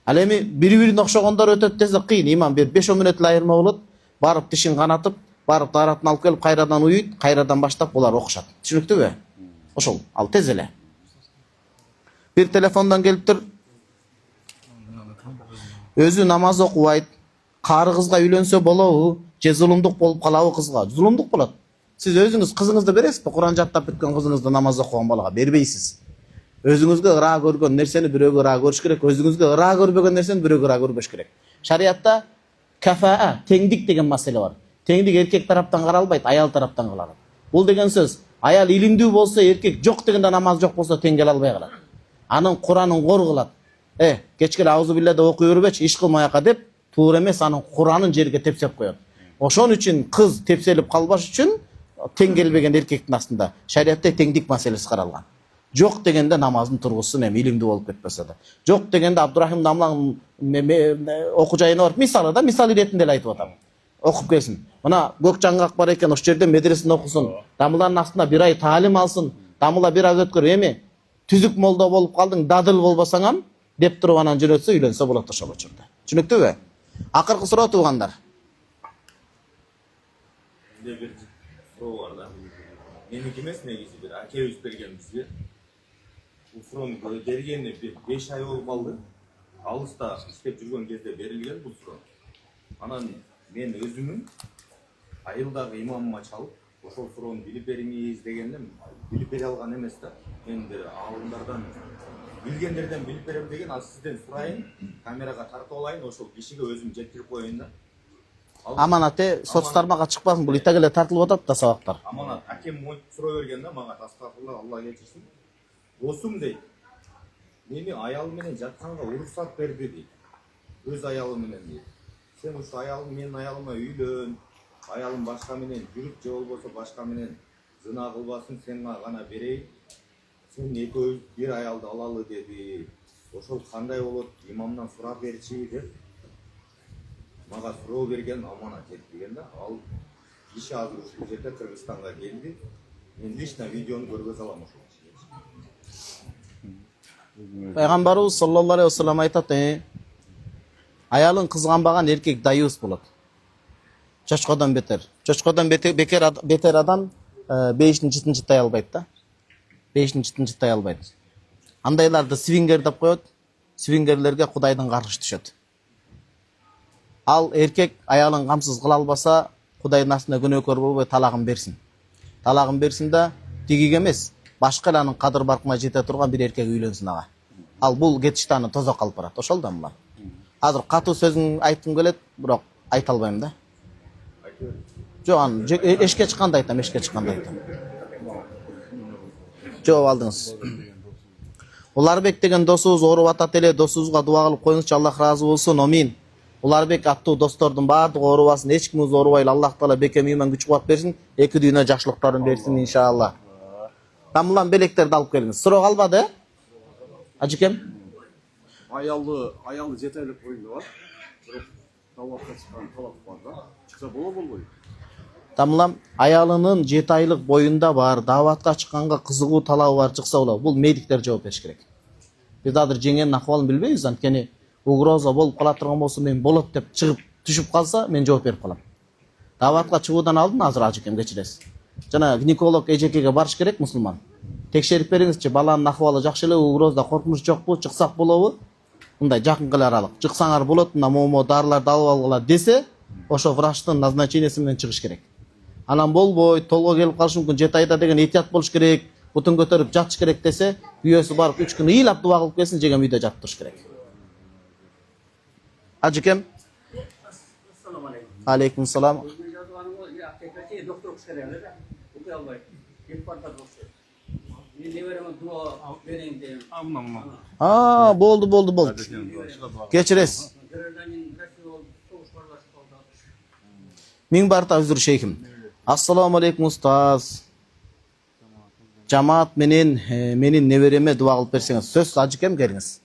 Ал эми бири-бирин окшогондор өтөт десе кыйын. Имам бир 5-10 мүнөт айырма болот. Барып тишин канатып, барып дааратын алып келип, кайрадан уйуйт, кайрадан баштап булар окушат. Түшүнүктүбү? Ошол, ал тез эле. Бир телефондон келиптир. Өзү намаз окубайт. Кары кызга үйлөнсө болобу, же зулумдук болуп калабы кызга? Зулумдук болот. Сиз өзүңүз кызыңызды бересизби? Куран жаттап бүткөн кызыңызды намаз окуган балага бербейсиз. Өзүңүзгө ыраа көргөн нерсени бирөөгө ыраа көрүш керек, өзүңүзгө ыраа көрбөгөн нерсени бирөөгө ыраа көрбөш керек. Шариатта кафаа, теңдик деген маселе бар. Теңдик эркек тараптан каралбайт, аял тараптан каралат. Бул деген сөз, аял илимдүү болсо, эркек жок дегенде намаз жок болсо тең келе албай калат. Анын Куранын кор кылат. Кечке аузу билля да окуй бербечи, иш кылмаяка деп, туура эмес анын Куранын жерге тепсеп коет. Ошон үчүн кыз тепселип калбаш үчүн тең келбеген эркектин астында шариатта теңдик маселеси каралган. Жок дегенде намаздын тургусун эми илимдүү болуп кетпесе да. Жок дегенде Абдурахим Дамланын окуу жайына барып, мисалы да, мисал иретинде эле айтып атам. Окуп келсин. Мына көк жаңгак бар экен, ошол жерде медресени окусун. Дамыланын астында бир ай таалим алсын. Дамыла бир ай өткөр. Эми түзүк молдо болуп калдың, дадыл болбосоң деп туруп анан жөнөтсө үйлөнсө болот ошол учурда. Түшүнүктүбү? Акыркы суроо туугандар. Bir суроо бар да. Меники эмес, негизи бир акебиз берген бизге. Бул суроону бергени 5 ай болуп калды. Алыста иштеп жүргөн кезде берилген бул суроо. Анан мен өзүмүн айылдагы имамыма чалып, ошол суроону билип бериңиз дегендем, билип бере алган эмес да. Мен бир алымдардан билгендерден билип берем деген, ал сизден сурайын, камерага тартып алайын, ошол кишиге өзүм жеткирип коеюн да. Аманат соц тармакка чыкпасын, бул итак эле тартылып атат да сабактар. Аманат акем суроо берген да мага, тастакырла, Алла кечирсин. Досум дейт, мени аялым менен жатканга уруксат берди дейт. Өз аялым менен дейт. Сен ушу аялым, менин аялыма үйлөн, аялым башка менен жүрүп же болбосо башка менен зына кылбасын, сен гана берейин. Сен экөөбүз бир аялды алалы деди. Ошол кандай болот? Имамдан сурап берчи деп мага суроо берген Аманат деген да. Ал киши азыр ушул жерде Кыргызстанга келди. Мен лично видеону көргөзө алам ошол. Пайгамбарыбыз саллаллаху алейхи вассалам айтат, аялын кызганбаган эркек даюс болот. Чочкодон бетер. Чочкодон бетер адам 5-ин жытын жытай албайт да. 5-ин жытын жытай албайт. Андайларды свингер деп коет. Свингерлерге Кудайдын каргышы түшөт. Ал эркек аялын камсыз кыла албаса, Кудайдын астында күнөөкөр болбой талагын берсин. Талагын берсин да тигиге эмес, башка эланын кадыр баркына жете турган бир эркек үйлөнсүн ага. Ал бул кетишти аны тозок калып барат. Ошол да мына. Азыр катуу сөзүн айткым келет, бирок айта албайм да. Жок, аны эшке чыкканда айтам, эшке чыкканда айтам. Жооп алдыңыз. Уларбек деген досубуз ооруп атат эле, досубузга дуа кылып коюңузчу, Аллах ыраазы болсун. Амин. Уларбек аттуу достордун баардыгы оорубасын, эч кимибиз оорубайлы. Аллах Таала бекем ыйман күч кубат берсин, эки дүйнө жакшылыктарын берсин иншалла. Тамылан белектерди алып келиңиз. Суроо калбады? Ажыкем? Аялы 7 айлык боюнда бар. Бирок талапка чыккан талап бар да. Чыкса болбойбу? Тамылам аялынын 7 айлык боюнда бар, даватка чыкканга кызыгуу талабы бар чыкса болот. Бул медиктер жооп бериш керек. Биз азыр жеңенин акыбалын билбейбиз, анткени угроза болуп кала турган болсо мен болот деп чыгып түшүп калса, мен жооп берип калам. Даватка чыгуудан алдын азыр ажыкем кечиресиз. Жана гинеколог эжекеге барыш керек мусулман. Текшерип бериңизчи, баланын акыбалы жакшы эле, угрозда коркунуч жокпу, чыксак болобу? Мындай жакын эле аралык. Чыксаңар болот, мына момо дарыларды алып алгыла десе, ошо врачтын назначениясы менен чыгыш керек. Анан болбой, толго келип калышы мүмкүн, 7 айда деген этият болуш керек, бутун көтөрүп жатыш керек десе, күйөөсү барып 3 күн ыйлап дуа кылып келсин, жегем үйдө жатып туруш керек. Ажыкем? Ассаламу алейкум. Алейкум салам. Доктор кишилер эле да. Окуй албайт. Келип баратат болчу. Мен небереме дуа берейин дейм. Болду. Кечиресиз. Миң барта үзүр шейхим. Ассаламу алейкум устаз. Жамаат менин небереме дуа кылып берсеңиз. Сөз ажыкем келиңиз.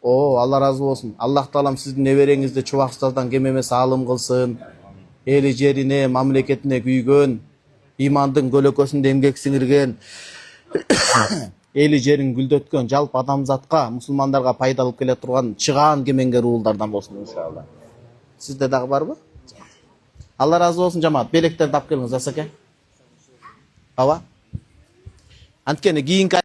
Алла разы болсун. Аллах Таалам сиздин небереңизди чубак устаздан кем эмес алым кылсын. Эли жерине, мамлекетине күйгөн, имандын көлөкөсүндө эмгек сиңирген, эли жерин гүлдөткөн, жалпы адамзатка, мусулмандарга пайда алып келе турган чыгаан кемеңгер уулдардан болсун иншалла. Сизде дагы барбы? Алла разы болсун жамаат. Белектерди алып келиңиз, асаке. Ооба. Анткени кийинки